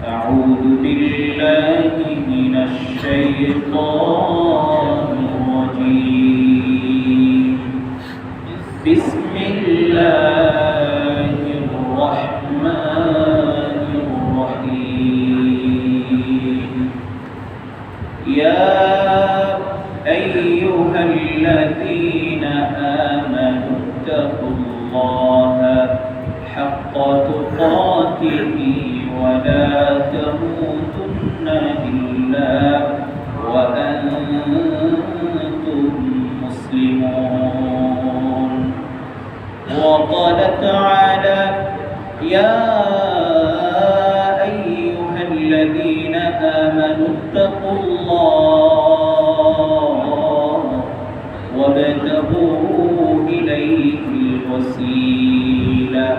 أعوذ بالله من الشيطان الرجيم بسم الله الرحمن الرحيم يا أيها الذين آمنوا اتقوا الله حق تقاته ولا تموتن إلا وأنتم مسلمون وقال تعالى يا أيها الذين آمنوا اتقوا الله وابتغوا إليه الوسيلة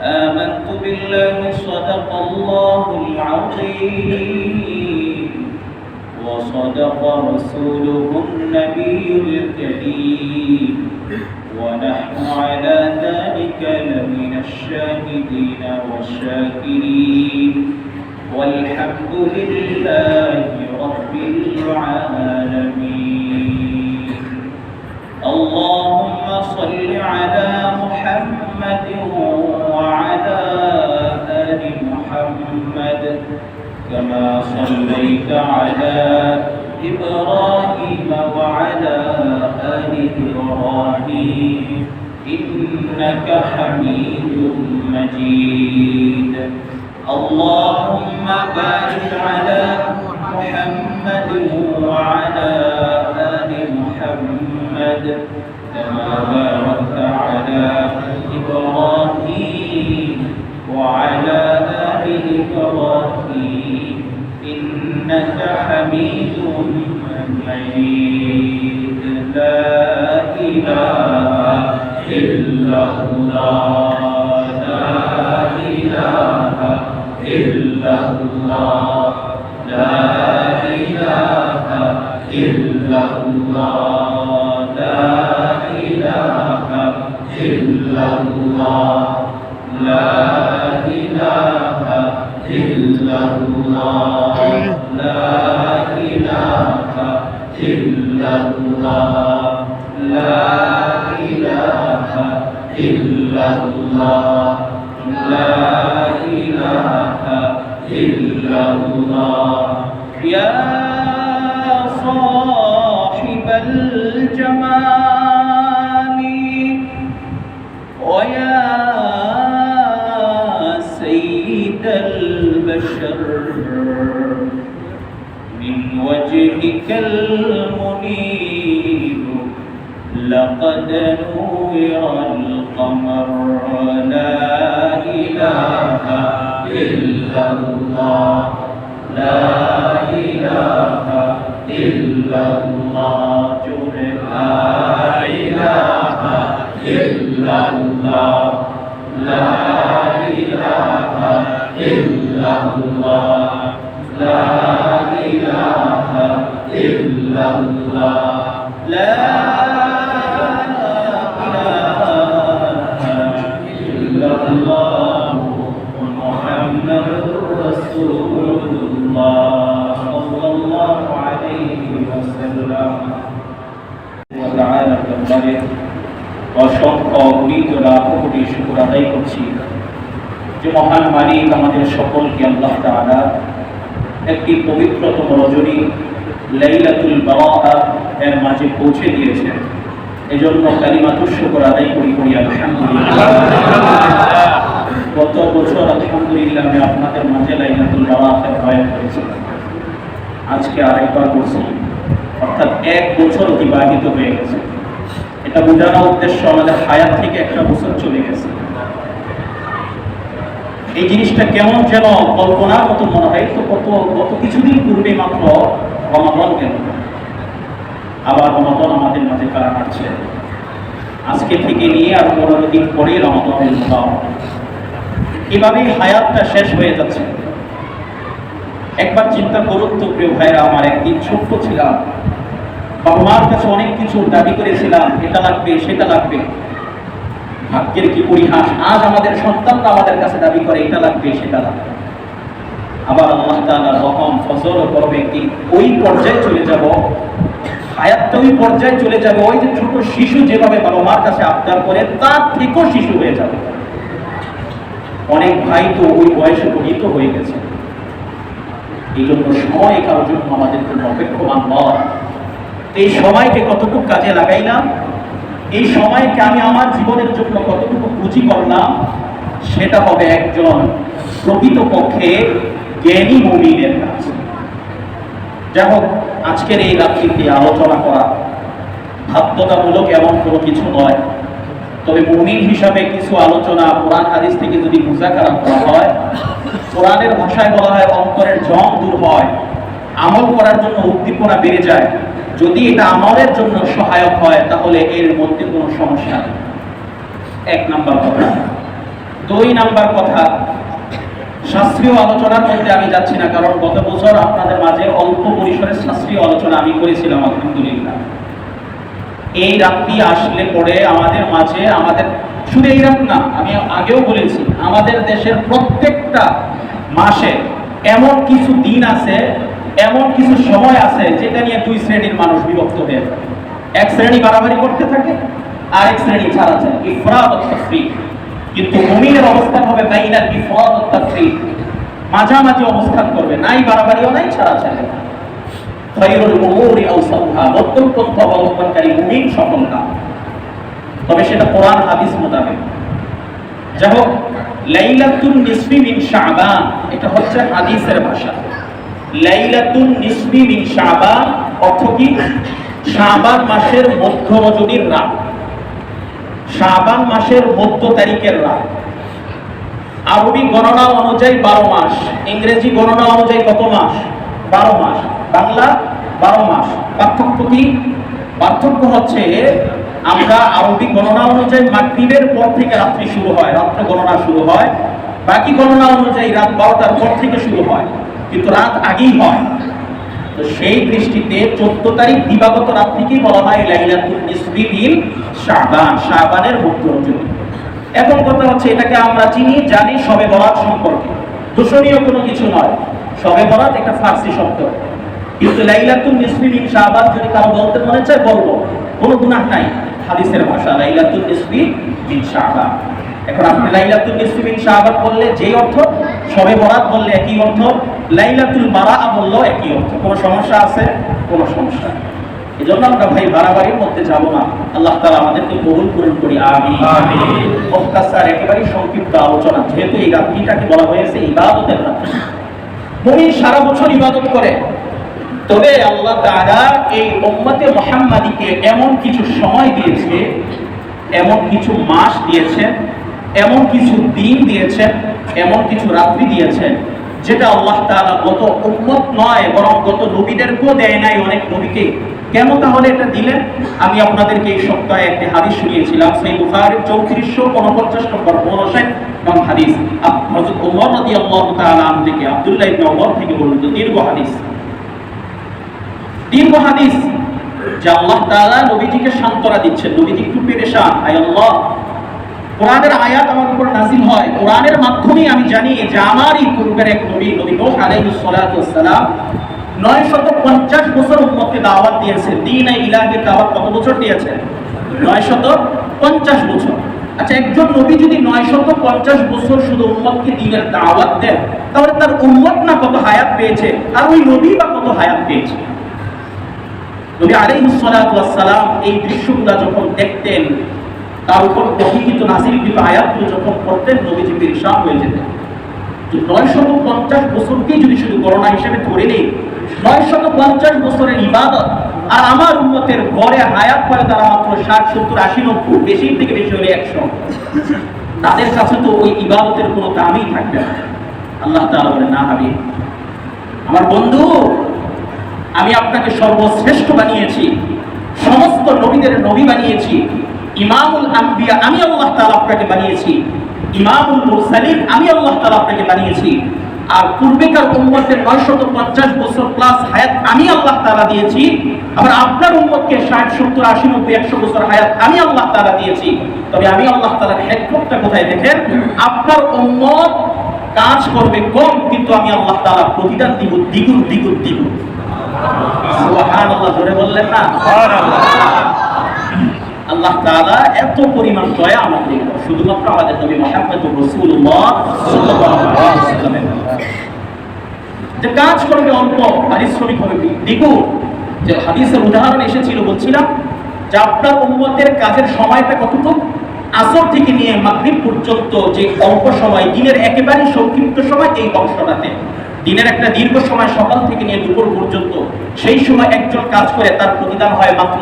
آمنت بالله صدق الله العظيم وصدق رسوله النبي الكريم ونحن على ذلك لمن الشاهدين والشاكرين والحمد لله رب العالمين اللهم صل على محمد وعلى آل محمد كما صليت على إبراهيم وعلى آل إبراهيم إنك حميد مجيد اللهم بارك على محمد وعلى آل محمد كما باركت على إبراهيم وعلى آل إبراهيم إنك حميد مجيد لا إله إلا الله لا إله إلا الله لا إله إلا الله لا إله إلا الله لا إله إلا الله لا إله إلا الله لا إله إلا الله لا إله إلا الله يا صاحب الجمال ويا سيد البشر من وجهك المنير لقد نور القمر لا إله إلا الله لا إله إلا الله لا إله إلا الله لا إله إلا الله لا إله إلا الله لا الله محمد رسول الله صلى الله عليه وسلم وتعالى كبره অসংখ্য অগণিত লাখ কোটি শুকর আদায় করছি যে মহান মালিক আমাদের সকলকে আল্লাহ তাআলা একটি পবিত্রতম রজনী লাইলাতুল বারাআত এর মাঝে পৌঁছে দিয়েছেন এজন্য কালিমাতুশ শুকর আদায় করি আলহামদুলিল্লাহ গত বছর আলহামদুলিল্লাহ আমি আপনাদের মাঝে লাইলাতুল বারাআতের বয়ান করেছিলাম আজকে আরেকবার বলছি অর্থাৎ এক বছর অতিবাহিত হয়ে গেছে এটা বোঝানোর উদ্দেশ্য আমাদের হায়াত থেকে একটা বছর চলে গেছে এই জিনিসটা কেমন যেন কল্পনার মতো মনে হয় তো গত কিছুদিন পূর্বে মাত্র রমাদান গেল আবার রমাদান আমাদের মাঝে কারা আসছে আজকে থেকে নিয়ে আর 15 দিন পরে রমাদান এভাবেই হায়াতটা শেষ হয়ে যাচ্ছে একবার চিন্তা করুন তো প্রিয় ভাইরা আমার একদিন ছোট্ট ছিলাম বাবা মার কাছে অনেক কিছু দাবি করেছিলাম এটা লাগবে সেটা লাগবে ভাগ্যের কি পরিহাস আজ আমাদের সন্তানরা আমাদের কাছে দাবি করে এটা লাগবে সেটা লাগবে আবার আল্লাহ তাআলার রহম ফজল ও করবে একদিন ওই পর্যায়ে চলে যাব, হায়াতটা ওই পর্যায়ে চলে যাবে, ওই যে ছোট শিশু যেভাবে বাবা মার কাছে আবদার করে তার থেকেও শিশু হয়ে যাবে। অনেক ভাই তো ওই বয়সে উপনীত হয়ে গেছে। এই জন্য সময় কারোর জন্য আমাদের জন্য অপেক্ষমান নয়। এই সময়কে কতটুকু কাজে লাগাইলাম, এই সময়কে আমি আমার জীবনের জন্য কতটুকু পুঁজি করলাম, সেটা হবে একজন প্রকৃতপক্ষে জ্ঞানী মুমিনের কাজ। যাই হোক, আজকের এই রাত্রিতে আলোচনা করা বাধ্যতামূলক এমন কোনো কিছু নয়, তবে মুমিন হিসাবে কিছু আলোচনা কোরআন হাদিস থেকে যদি মুযাকারা করা হয়, কোরআনের ভাষায় বলা হয় অন্তরের জং দূর হয়, আমল করার জন্য উদ্দীপনা বেড়ে যায়। যদি এটা আমলের জন্য সহায়ক হয় তাহলে এর মধ্যে কোনো সমস্যা নেই। এক নাম্বার কথা। দুই নাম্বার কথা, শাস্ত্রীয় আলোচনার মধ্যে আমি যাচ্ছি না, কারণ গত বছর আপনাদের মাঝে অল্প পরিসরে শাস্ত্রীয় আলোচনা আমি করেছিলাম আলহামদুলিল্লাহ। এই রাত্রি আসলে পরে আমাদের মাঝে, আমাদের শুধু এই রাত না, আমি আগেও বলেছি, আমাদের দেশের প্রত্যেকটা মাসে এমন কিছু দিন আছে, এমন কিছু সময় আছে যেটা নিয়ে দুই শ্রেণীর মানুষ বিভক্ত হয়ে যায়। এক শ্রেণী বাড়াবাড়ি করতে থাকে, আর এক শ্রেণী ছাড়া যায়, ইফরাদ ও তাফরীদ। কিন্তু মুমিনের অবস্থান হবে বাইনাল ইফরাদ ও তাফরীদ, মাঝামাঝি অবস্থান করবে, নাই বাড়াবাড়িও নাই, ছাড়া ছাড়া। খায়রুল উমুরি আওসাতুহা, মধ্যম পন্থা অবলম্বনকারী মুমিন সফলতা। তবে সেটা কোরআন হাদিস মোতাবেক। যাই হোক, লাইলাতুন নিসফি মিন শাবান, এটা হচ্ছে হাদিসের ভাষা। লাইলাতুন নিসফি মিন শাবান অর্থ কি? শাবান মাসের মধ্য রজনীর রাত, শাবান মাসের মধ্য তারিখের রাত। আরবি গণনা অনুযায়ী 12 মাস, ইংরেজি গণনা অনুযায়ী কত মাস? 12 মাস, বাংলা 12 মাস। পার্থক্য কি? পার্থক্য হচ্ছে আমরা আরবি গণনা অনুযায়ী মাগরিবের পর থেকে রাত্রি শুরু হয়, রাত্র গণনা শুরু হয়। বাকি গণনা অনুযায়ী রাত 12টার পর থেকে শুরু হয়, কিন্তু রাত আগেই হয়। তো সেই দৃষ্টিতে 14 তারিখ দিবাগত রাত্রিকেই বলা হয় লাইলাতুন নিসফি মিন শাবান, শাবানের মধ্য রজনী। এখন কথা হচ্ছে, এটাকে আমরা চিনি জানি শবে বরাত সম্পর্কে, দূষণীয় কোনো কিছু নয়। শবে বরাত একটা ফার্সি শব্দ, কিন্তু লাইলাতুন নিসফি মিন শাবান যদি কারো বলতে মনে চায় বলবো, কোনো গুনাহ নাই। হাদিসের ভাষা লাইলাতুন নিসফি মিন শাবান। এখন আপনি লাইলাতুন নিসফি মিন শাবান বললে যেই অর্থ, শবে বরাত বললে একই অর্থ, লাইলাতুল বারাআ বললেও একই অর্থ। কোনো সমস্যা আছে? কোনো সমস্যা নেই। এজন্য আমরা ভাই বাড়াবাড়ির মধ্যে যাব না। আল্লাহ তাআলা আমাদেরকে কবুল করুন করি, আমিন আমিন। মুখতাসার একেবারে সংক্ষিপ্ত আলোচনা, যেহেতু এই রাত্রিটাকে বলা হয়েছে ইবাদতের রাত্রি। মুমিন সারা বছর ইবাদত করে, তবে আল্লাহ তাআলা এই উম্মতে মুহাম্মাদীকে এমন কিছু সময় দিয়েছে, এমন কিছু মাস দিয়েছেন, এমন কিছু দিন দিয়েছেন, এমন কিছু রাত্রি দিয়েছেন, যেটা আল্লাহ তাআলা গত উম্মত নয় বরং গত নবীদেরকেও দেয় নাই, অনেক নবীকে। কেন তাহলে এটা দিলেন? আমি আপনাদেরকে এই সপ্তাহে একটি হাদিস শুনিয়েছিলাম, সেই বুখারীর 3449 নম্বর 59 নং হাদিস। হযরত ওমর রাদিয়াল্লাহু তাআলা আনহু থেকে, আব্দুল্লাহ ইবনে ওমর থেকে বর্ণিত দীর্ঘ হাদিস, দীর্ঘ হাদিস, যে আল্লাহ তাআলা নবীজিকে সান্ত্বনা দিচ্ছেন। নবীজি একটু পেরেশান, আয় আল্লাহ, কোরআনের আয়াত আমার উপর নাযিল হয়, কোরআনের মাধ্যমে আমি জানি যে আমারই পূর্বের এক নবী, নবী নূহ আলাইহিস সালাতু ওয়াস সালাম 950 বছর উম্মতকে দাওয়াত দিয়েছেন। দ্বীন-ই ইলাহির দাওয়াত কত বছর দিয়েছেন? 950 বছর। আচ্ছা, একজন নবী যদি 950 বছর শুধু উম্মতকে দ্বীনের দাওয়াত দেন, তাহলে তার উম্মত না কত হায়াত পেয়েছে, আর ওই নবী বা কত হায়াত পেয়েছে? নবী আলাইহিস সালাতু ওয়াস সালাম এই দৃশ্যগুলো যখন দেখতেন, তার উপর কথিত নাযিলকৃত আয়াতগুলো যখন পড়তেন, নবীজি পেরেশান হয়ে যেতেন। 950 বছরকেই যদি শুধু গণনা হিসেবে ধরে নেই, 950 বছরের ইবাদত, আর আমার উম্মতের গড়ে হায়াত পায় তারা মাত্র 60, 70, 80, 90, বেশি থেকে বেশি হলে 100। তাদের কাছে তো ওই ইবাদতের কোনো দামই থাকবে না। আল্লাহ তাআলা বলেন, না হাবিব, আমার বন্ধু, আমি আপনাকে সর্বশ্রেষ্ঠ বানিয়েছি, সমস্ত নবীদের নবী বানিয়েছি, ইমামুল আম্বিয়া আমি আল্লাহ তাআলা আপনাকে বানিয়েছি, ইমামুল মুরসালিন আমি আল্লাহ তাআলা আপনাকে বানিয়েছি, আর পূর্বেকার উম্মতের 950 বছর প্লাস হায়াত আমি আল্লাহ তাআলা দিয়েছি, আবার আপনার উম্মতকে 60, 70, 80, 90, 100 বছর হায়াত আমি আল্লাহ তাআলা দিয়েছি। তবে আমি আল্লাহ তাআলার হিকমতটা কোথায় দেখেন? আপনার উম্মত কাজ করবে কম, কিন্তু আমি আল্লাহ তাআলা প্রতিদান দিব দ্বিগুণ দ্বিগুণ দ্বিগুণ। সুবহানাল্লাহ, জোরে বললেন না? আল্লাহ তাআলা এত পরিমাণ দয়া আমাদের উপর, শুধুমাত্র আমাদের নবী মুহাম্মদুর রাসূলুল্লাহ সাল্লাল্লাহু আলাইহি ওয়াসাল্লামের, যে কাজ করবে অল্প, পারিশ্রমিক হবে দ্বিগুণ। যে হাদিসের উদাহরণ এসেছিল, বলছিলাম যে আপনার উম্মতের কাজের সময়টা কতটুকু? আসর থেকে নিয়ে মাগরিব পর্যন্ত যে অল্প সময়, দিনের একেবারে সংক্ষিপ্ত সময় এই অংশটাতে, দিনের একটা দীর্ঘ সময় সকাল থেকে নিয়ে দুপুর পর্যন্ত, সেই সময় একজন কাজ করে তার প্রতিদান হয় মাত্র,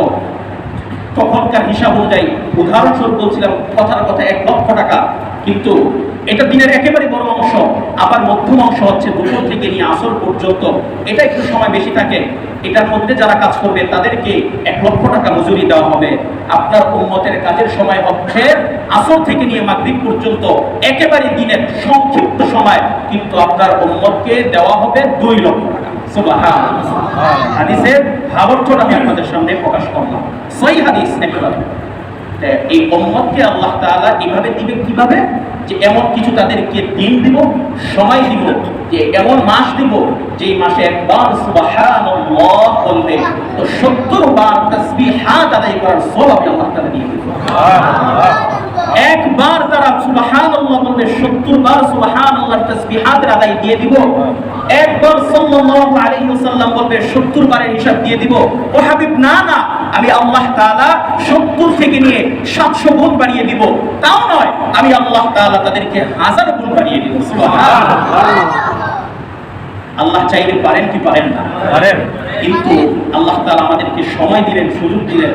তখনকার হিসাব অনুযায়ী উদাহরণস্বরূপ বলছিলাম, কথার কথা 1 লক্ষ টাকা। কিন্তু এটা দিনের একেবারে বড় অংশ। আবার মধ্যম অংশ হচ্ছে দুপুর থেকে নিয়ে আসর পর্যন্ত, এটা একটু সময় বেশি থাকে। এটার মধ্যে যারা কাজ করবে তাদেরকে 1 লক্ষ টাকা মজুরি দেওয়া হবে। আপনার উম্মতের কাজের সময় হচ্ছে আসর থেকে নিয়ে মাগরিব পর্যন্ত, একেবারে দিনের সংক্ষিপ্ত সময়, কিন্তু আপনার উম্মতকে দেওয়া হবে 2 লক্ষ টাকা। সুবহানাল্লাহ। হাদিসের ভাবার্থটা আমি আপনাদের সামনে প্রকাশ করলাম, সহিহ হাদিস একেবারে। এই উম্মতকে আল্লাহ তাআলা এইভাবে দিবে, কিভাবে? যে এমন কিছু তাদেরকে দিন দিব, সময় দিব, যে এমন মাস দিব যে মাসে একবার সুবহানাল্লাহ বলবে তো 70 বার তাসবিহাত আদায় করার সওয়াব আল্লাহ তাআলা দিয়ে দিবেন। সুবহানাল্লাহ। একবার তারা সুবহানাল্লাহ বলবে, 70 বার সুবহানাল্লাহ তাসবিহাত আদায় দিয়ে দিব। একবার সাল্লাল্লাহু আলাইহি ওয়াসাল্লাম বলবে, 70 বারের হিসাব দিয়ে দিব। ও হাবিব, না না, আমি আল্লাহ তাআলা 70 থেকে নিয়ে 700 গুণ বাড়িয়ে দিব। তাও নয়, আমি আল্লাহ তাআলা তাদেরকে 1000 গুণ বাড়িয়ে দিব। সুবহানাল্লাহ। আল্লাহ চাইলে পারেন কি পারেন না? পারেন। কিন্তু আল্লাহ তাআলা আমাদেরকে সময় দিলেন, সুযোগ দিলেন।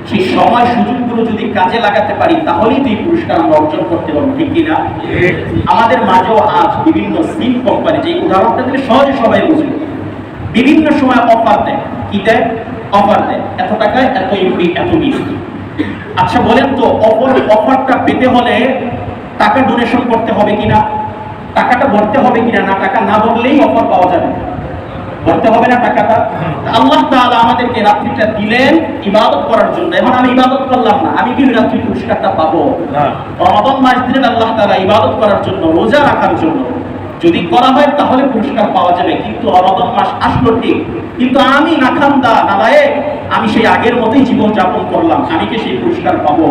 সেই সময় সুযোগগুলো যদি কাজে লাগাতে পারি, তাহলেই তো এই পুরস্কার আমরা অর্জন করতে পারবো, ঠিক কিনা? আমাদের মাঝেও আজ বিভিন্ন সিম কোম্পানি, যে উদাহরণটা দিলে সহজে সবাই বুঝবে, বিভিন্ন সময় অফার দেয়। কি দেয়? অফার দেয়, এত টাকায় এত এমবি, এত মিনিট। আচ্ছা বলেন তো, অফারটা পেতে হলে টাকা ডোনেশন করতে হবে কিনা? টাকাটা ভরতে হবে কিনা? না, টাকা না ভরলেই অফার পাওয়া যাবে, ভরতে হবে না টাকাটা? আল্লাহ তাআলা আমাদেরকে রাত্রিটা দিলেন ইবাদত করার জন্য। এখন আমি ইবাদত করলাম না, আমি কি রাত্রি পুরস্কারটা পাবো? রমাদান মাস দিলেন আল্লাহ তাআলা ইবাদত করার জন্য, রোজা রাখার জন্য। যদি করা হয় তাহলে পুরস্কার পাওয়া যাবে। কিন্তু রমাদান মাস আসলো ঠিক, কিন্তু আমি নাখান্দা নালায়েক, আমি সেই আগের মতোই জীবন যাপন করলাম, আমি কি সেই পুরস্কার পাবো?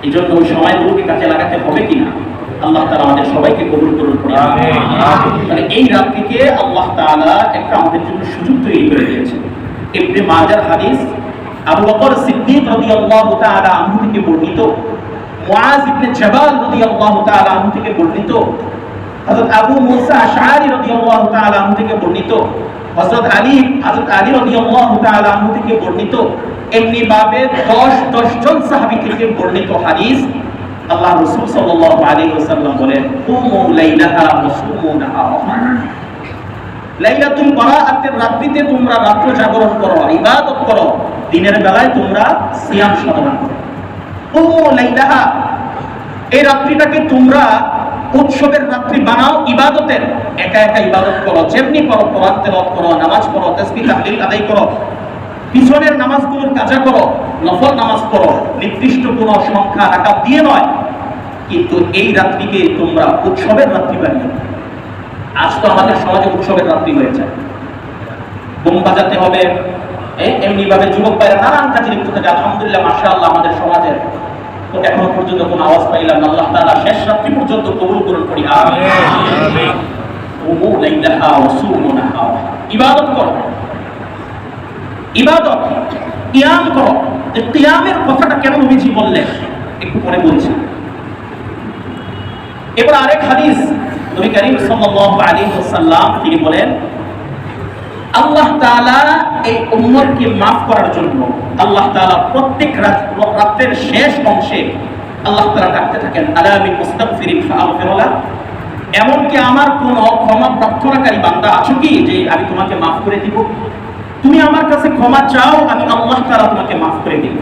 এই জন্য ওই সময়গুলোকে কাজে লাগাতে হবে কিনা? আল্লাহ তাআলা আমাদের সবাইকে কবুল করুন। তাহলে এই রাতটিকে আল্লাহ তাআলা একটা আমাদের জন্য সুযোগ তৈরি করে দিয়েছেন। ইবনে মাজার হাদিস, আবু বকর সিদ্দিক রাদিয়াল্লাহু তাআলা আনহু থেকে বর্ণিত, মুআজ ইবনে জাবাল রাদিয়াল্লাহু তাআলা আনহু থেকে বর্ণিত, হযরত আবু মুসা আশআরী রাদিয়াল্লাহু তাআলা আনহু থেকে বর্ণিত, হযরত আলী রাদিয়াল্লাহু তাআলা আনহু থেকে বর্ণিত, এমনি ভাবে 10 জন সাহাবী থেকে বর্ণিত হাদিস। আল্লাহ রাসূল সাল্লাল্লাহু আলাইহি ওয়াসাল্লাম বলেন, কুমু লাইলাহা ওয়া সুমু নাহারাহা। লাইলাতুল বারাআতের রাত্রিতে তোমরা রাত্র জাগরণ করো, ইবাদত করো, দিনের বেলায় তোমরা সিয়াম সাধনা করো। কুমু লাইলাহা, এই রাত্রিটাকে তোমরা উৎসবের রাত্রি বানাও, ইবাদতের। একা একা ইবাদত করো, যেমনি করো, কোরআন তেলাওয়াত করো, নামাজ পড়ো, তাসবিহ তাহলিল আদায় করো, পিছনের নামাজগুলোর কাজা করো, নফল নামাজ পড়ো, নির্দিষ্ট কোনো সংখ্যা রাকাত দিয়ে নয়, কিন্তু এই রাত্রিকে তোমরা উৎসবের রাত্রি বানিয়ে। আজ তো আমাদের সমাজে উৎসবের রাত্রি হয়ে যায়, বোম বাজাতে হবে, এমনি ভাবে যুবক ভাইরা নানান কাজে লিপ্ত থাকে। আলহামদুলিল্লাহ, মাশাআল্লাহ, আমাদের সমাজের তো এখনো পর্যন্ত কোনো আওয়াজ পাইলাম না। আল্লাহ তাআলা শেষ রাত্রি পর্যন্ত কবুল করুন, পড়ি আমিন। কুমু লাইলাহা ওয়া সুমু নাহারাহা, ইবাদত করো, ইবাদত, কিয়াম করো। এই কিয়ামের কথাটা কেন নবীজি বললেন একটু পরে বলছি। এবার আরেক হাদিস, নবী করিম সাল্লাল্লাহু আলাইহি ওয়াসাল্লাম তিনি বলেন, আল্লাহ তাআলা এই উম্মতকে maaf করার জন্য আল্লাহ তাআলা প্রত্যেক রাতের শেষ অংশে আল্লাহ তাআলা ডাকতে থাকেন, আলা মিন মুস্তাগফিরিন ফাআগফির লাহ। এমনকি আমার কোন ক্ষমা প্রার্থনাকারী বান্দা আছো কি যে আমি তোমাকে maaf করে দিব? তুমি আমার কাছে ক্ষমা চাও, আমি আল্লাহ তাআলা তোমাকে maaf করে দিব।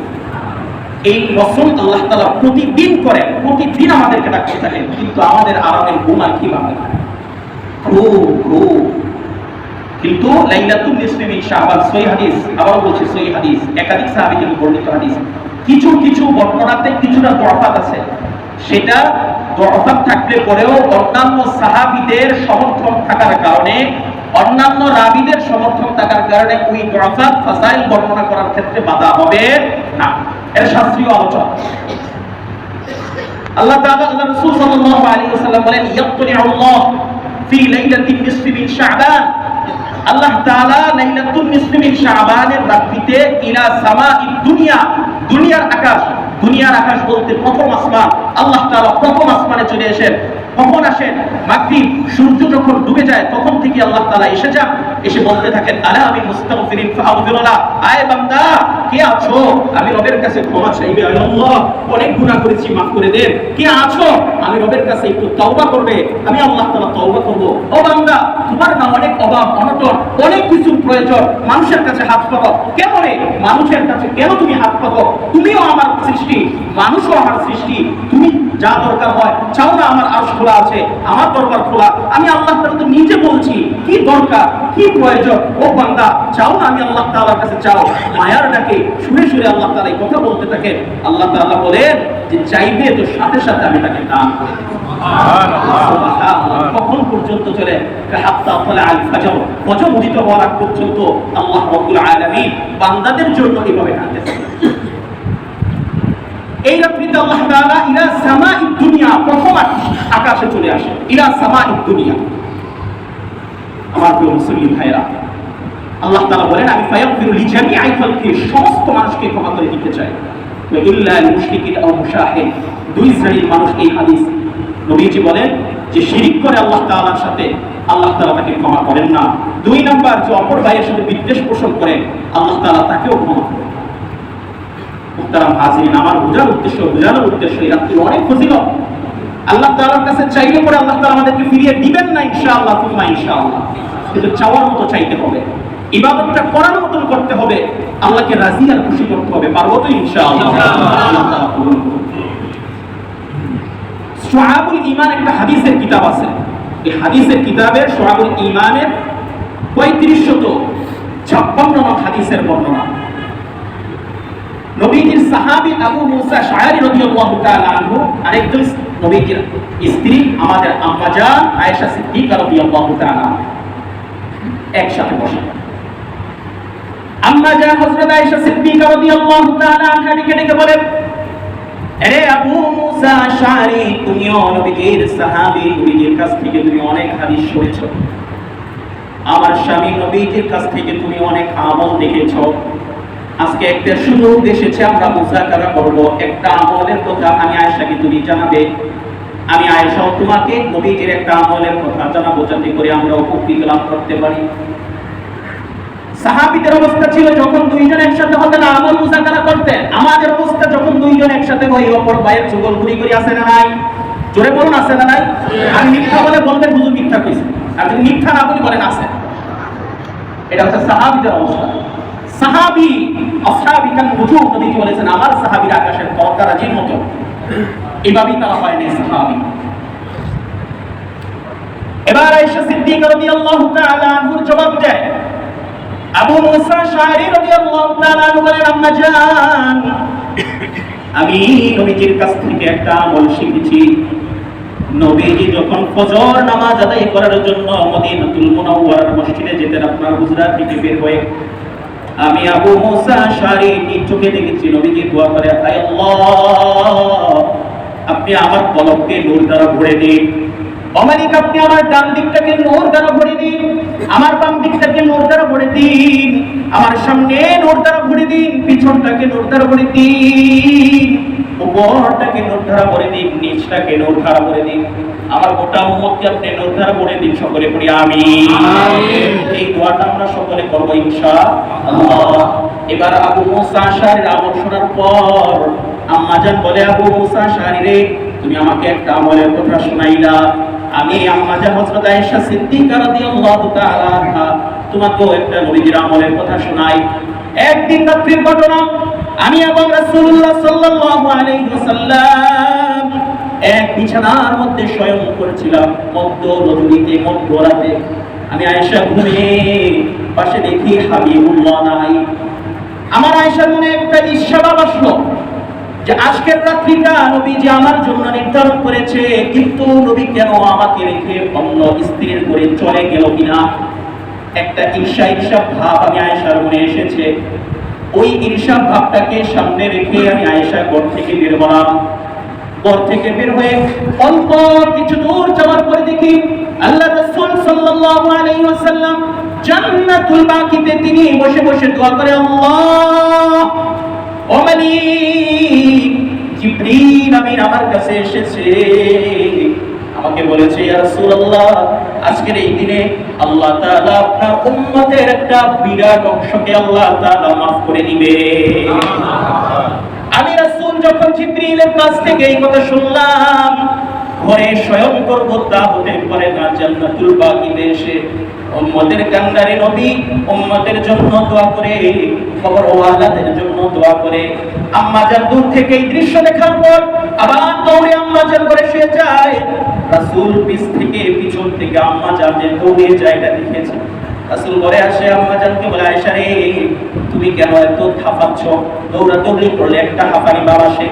এই রাসূল আল্লাহ তাআলা প্রতিদিন করেন, প্রতিদিন আমাদেরকে ডাকতে থাকেন। কিন্তু আমাদের আরামের ঘুম আর কি ভাবে, কিন্তু লাইলাতুল নিসফি মিন শাবান, সহিহ হাদিস, আবার বলছি সহিহ হাদিস, একাধিক সাহাবী থেকে বর্ণিত হাদিস। কিছু কিছু বর্ণনাতে কিছুটা দরফাত আছে, সেটা দুআফাত থাকলে পরেও অন্যান্য সাহাবীদের সমর্থন থাকার কারণে, অন্যান্য রাবীদের সমর্থন থাকার কারণে ওই দুআফাত ফাসাইল বর্ণনা করার ক্ষেত্রে বাধা হবে না। এর শাস্ত্রীয় আলোচনা। আল্লাহ তাআলা, আল্লাহ রাসূল সাল্লাল্লাহু আলাইহি ওয়াসাল্লাম বলেন, ইয়াতলিউল্লাহ ফি লাইলাতিন নিসফি মিন শাবান। আল্লাহ তাআলা লাইলাতুন নিসফি মিন শাবানের রাত্রিতে ইলা সামাঈদ দুনিয়া, দুনিয়ার আকাশ, দুনিয়ার আকাশ বলতে প্রথম আসমান, আল্লাহ তাআলা প্রথম আসমানে চলে আসেন। কখন আসেন? মাগরিব, সূর্য যখন ডুবে যায় তখন থেকে আল্লাহ তাআলা এসে যান, এসে বলতে থাকেন, আলা আমি মুস্তাগফিরিন ফাগফিরুনা, আয় বান্দা কে আছো? আমি রবের কাছে ক্ষমা চাইবে, আয় আল্লাহ অনেক গুনাহ করেছি, মাফ করে দেন। কে আছো? আমি রবের কাছে একটু তওবা করবে, আমি আল্লাহ তাআলা তওবা করব। ও বান্দা, তোমার না অনেক অভাব অনটন, অনেক কিছু প্রয়োজন, মানুষের কাছে হাত পাতো কেন রে? মানুষের কাছে কেন তুমি হাত পাতো? তুমিও আমার সৃষ্টি, মানুষও আমার সৃষ্টি, তুমি যা দরকার হয় চাও না? আমার আরশ খোলা আছে, আমার দরবার খোলা, আমি আল্লাহ তাআলা তো নিজে বলছি কি দরকার, কি প্রয়োজন। ও বান্দা, চাও না? আমি আল্লাহ তাআলার কাছে চাও। মায়ার ডাকে শুনে শুনে আল্লাহ তাআলা এই কথা বলতে থাকে। আল্লাহ তাআলা বলেন যে চাইবে তো সাথে সাথে আমি তাকে দান করে দেব। সুবহানাল্লাহ। কখন পর্যন্ত চলে? হাত্তা তালা আল ফাজর, ফজর উদিত হওয়ার আগ পর্যন্ত আল্লাহ রাব্বুল আলামিন বান্দাদের জন্য এইভাবে ডাকতেছেন। এই রাত্রিতে আল্লাহ তাআলা ইলা সামাঈদ দুনিয়া, প্রথম আকাশে চলে আসে, ইলা সামাঈদ দুনিয়া। আমার প্রিয় মুসলিম ভাইরা, আল্লাহ তাআলা বলেন, আমি ফায়াগফিরু লিজামিআল খালকি, সমস্ত মানুষকে ক্ষমা করে দিতে চাই, ওয়া ইল্লা লিল মুশরিকিন আও মুশাহিদ। দুই শ্রেণীর মানুষ এই হাদিস নবীজি বলেন যে শিরিক করে আল্লাহ তাআলার সাথে, আল্লাহ তাআলা তাকে ক্ষমা করেন না। দুই নাম্বার, যে অপর ভাইয়ের সাথে বিদ্বেষ পোষণ করে, আল্লাহ তাআলা তাকেও ক্ষমা করেন। মুহতারাম হাজিরিন, আমার বোঝানোর উদ্দেশ্য এই রাত্রির অনেক ফজিলত আল্লাহ তাআলার কাছে চাইলে পরে আল্লাহ তাআলা আমাদেরকে ফিরিয়ে দিবেন না ইনশাআল্লাহ, তুম্মা ইনশাআল্লাহ। কিন্তু চাওয়ার মতো চাইতে হবে, ইবাদতটা করার মতন করতে হবে, আল্লাহকে রাজি আর খুশি করতে হবে। পারবো তো ইনশাআল্লাহ? শুআবুল ঈমান একটা হাদিসের কিতাব আছে, এই হাদিসের কিতাবের শুআবুল ঈমানের 3556 নং হাদিসের বর্ণনা। নবীজির সাহাবী আবু মুসা আশআরী রাদিয়াল্লাহু তাআলা আনহু আরেকজন নবীজির স্ত্রী আমাদের আম্মা জান আয়েশা সিদ্দিকা রাদিয়াল্লাহু তাআলা একসাথে বসে। আম্মা জান হযরত আয়েশা সিদ্দিকা রাদিয়াল্লাহু তাআলা আনহা ডেকে বলেন, আরে আবু মুসা আশআরী, তুমিও নবীজির সাহাবী, নবীজির কাছ থেকে তুমি অনেক হাদিস শুনেছো, আমার স্বামী নবীজির কাছ থেকে তুমি অনেক আমল দেখেছো। আজকে একটা সুযোগ এসেছে, আমরা মুযাকারা করব, একটা আমলের কথা আমি আয়েশাকে তুমি জানাবে, আমি আয়েশাও তোমাকে নবীজির একটা আমলের কথা জানাবো, যাতে করে আমরা উপকৃত লাভ করতে পারি। সাহাবীদের অবস্থা ছিল যখন দুইজন একসাথে হতেন আমল মুযাকারা করতেন, আমাদের অবস্থা যখন দুইজন একসাথে হই অপর ভাইয়ের চুগলখড়ি করি, আছে না নাই? জোরে বলুন, আছে না নাই? আমি মিথ্যা বলে বলবেন হুজুর মিথ্যা কইছে, আর যদি মিথ্যা না বলি বলেন আছে। এটা হচ্ছে সাহাবীদের অবস্থা। সাহাবী আসহাবী কান নুজুম, নবীজি বলেছেন আমার সাহাবীরা আকাশের তারাজির মতো, এভাবেই তারা হয় না সাহাবী। এবার আয়েশা সিদ্দিকা রাদিয়াল্লাহু তাআলা আনহুর জবাব দেয়। আবু মুসা আশআরী রাদিয়াল্লাহু তাআলা আনহু বলেন, আম্মা জান, আমি নবীজির কাছ থেকে একটা আমল শিখেছি। নবীজি যখন ফজর নামাজ আদায় করার জন্য মদিনাতুল মুনাওয়ারার মসজিদে যেতেন, আপনার হুজরা থেকে বের হয়ে, আমি আবু মুসা আশআরী নিজ চোখে দেখেছি নবীজি দোয়া করে, আয় আল্লাহ, আপনি আমার কলবকে নূর দ্বারা ভরে দিন। ও মালিক, আপনি আমার ডান দিকটাকে নূর দ্বারা ভরে দিন, আমার বাম দিকটাকে নূর দ্বারা ভরে দিন, আমার সামনে নূর দ্বারা ভরে দিন, পিছনটাকে নূর দ্বারা ভরে দিন, উপরটাকে নূর দ্বারা ভরে দিন, নিচটাকে নূর দ্বারা ভরে দিন, আমার গোটা উম্মতকে আপনি নূর দ্বারা ভরে দিন। সকলে পড়ি আমিন। এই দোয়াটা আমরা সকলে করব ইনশাআল্লাহ। এবার আবু মুসা আশআরীর আমল শোনার পর আম্মা জান বলে, আবু মুসা আশআরী রে, তুমি আমাকে একটা আমলের কথা শোনাইলা, আমি আম্মা জান হযরত আয়েশা সিদ্দিকা রাদিয়াল্লাহু তাআলা আনহা তোমাকেও একটা নবীজির আমলের কথা শোনাই। একদিন রাত্রির ঘটনা, আমি এবং রাসূলুল্লাহ সাল্লাল্লাহু আলাইহি ওয়াসাল্লাম এক বিছানার মধ্যে শয়ন করেছিলাম, মধ্য রজনীতে, মধ্যরাতে। আমি আয়েশা ঘুমিয়ে পাশে দেখি হাবিবুল্লাহ নাই। আমার আয়েশার মনে একটা ঈর্ষা ভাব আসলো যে আজকের রাত্রিটা নবীজি আমার জন্য নির্ধারণ করেছে, কিন্তু নবী কেন আমাকে রেখে অন্য স্ত্রীর ঘরে চলে গেল কিনা, একটা ঈর্ষা ভাব আমি আয়েশার মনে এসেছে। ওই ঈর্ষা ভাবটাকে সামনে রেখে আমি আয়েশা ঘর থেকে বের হলাম। ঘর থেকে বের হয়ে অল্প কিছু দূর যাওয়ার পরে দেখি আল্লাহ রাসূল সাল্লাল্লাহু আলাইহি ওয়াসাল্লাম জান্নাতুল বাকিতে তিনি বসে বসে দোয়া করে, আল্লাহ ও মালিক, জিবরীল আমিন আমার কাছে এসেছে, আমাকে বলেছে ইয়া রাসূলুল্লাহ, আজকের এই দিনে আল্লাহ তাআলা আপনার উম্মতের একটা বিরাট অংশকে আল্লাহ তাআলা মাফ করে দিবে। আমি রাসূল যখন জিবরীলের কাছ থেকে এই কথা শুনলাম, ঘরে শয়ন করব তা হতে পারে না, জান্নাতুল বাকিতে এসে উম্মতের কান্ডারে নবী উম্মতের জন্য দোয়া করে, কবর ওয়ালাদের জন্য দোয়া করে। আম্মা জান দূর থেকে এই দৃশ্য দেখার পর আবার দৌড়ে আম্মা জান ঘরে শুয়ে যায়। রাসূল পিছন থেকে আম্মা জান যে দৌড়ে যায় এটা দেখেছে। রাসূল ঘরে আসে, আম্মা জানকে বলে, আয়েশা রে, তুমি কেন এত হাঁপাচ্ছ, দৌড়াদৌড়ি করলে একটা হাঁপানি ভাব আসে।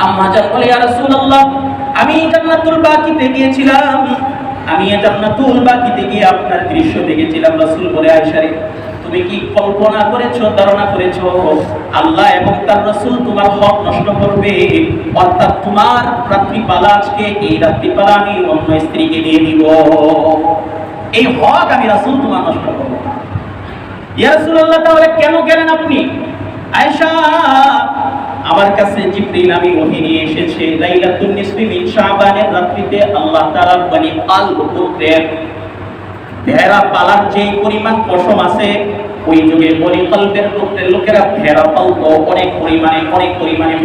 আম্মা জান বলে, ইয়া রাসূলুল্লাহ, আমি জান্নাতুল বাকিতে গিয়েছিলাম, আমি জান্নাতুল বাকিতে গিয়ে আপনার দৃশ্য দেখেছিলাম। রাসূল বলে, আয়েশা রে, তুমি কি কল্পনা করেছো, ধারণা করেছো আল্লাহ এবং তার রাসূল তোমার হক নষ্ট করবে, অর্থাৎ তোমার রাত্রিপালা আজকে এই রাত্রিপালা আমি অন্য স্ত্রীকে দিয়ে দিব, এই হক আমি রাসূল তোমার নষ্ট করব না। ইয়া রাসূলুল্লাহ, তাহলে কেন গেলেন আপনি? আয়েশা, আমার কাছে জিবরীল আমি ওহী নিয়ে এসেছে, লাইলাতুন নিসফি মিন শাবানের রাত্রিতে আল্লাহ তাআলা বনি আল গোত্রের ভেড়া পালার যে পরিমাণ পশম আছে, ওই যুগে বনি কলবের গোত্রের লোকেরা ভেড়া পালতো অনেক পরিমাণে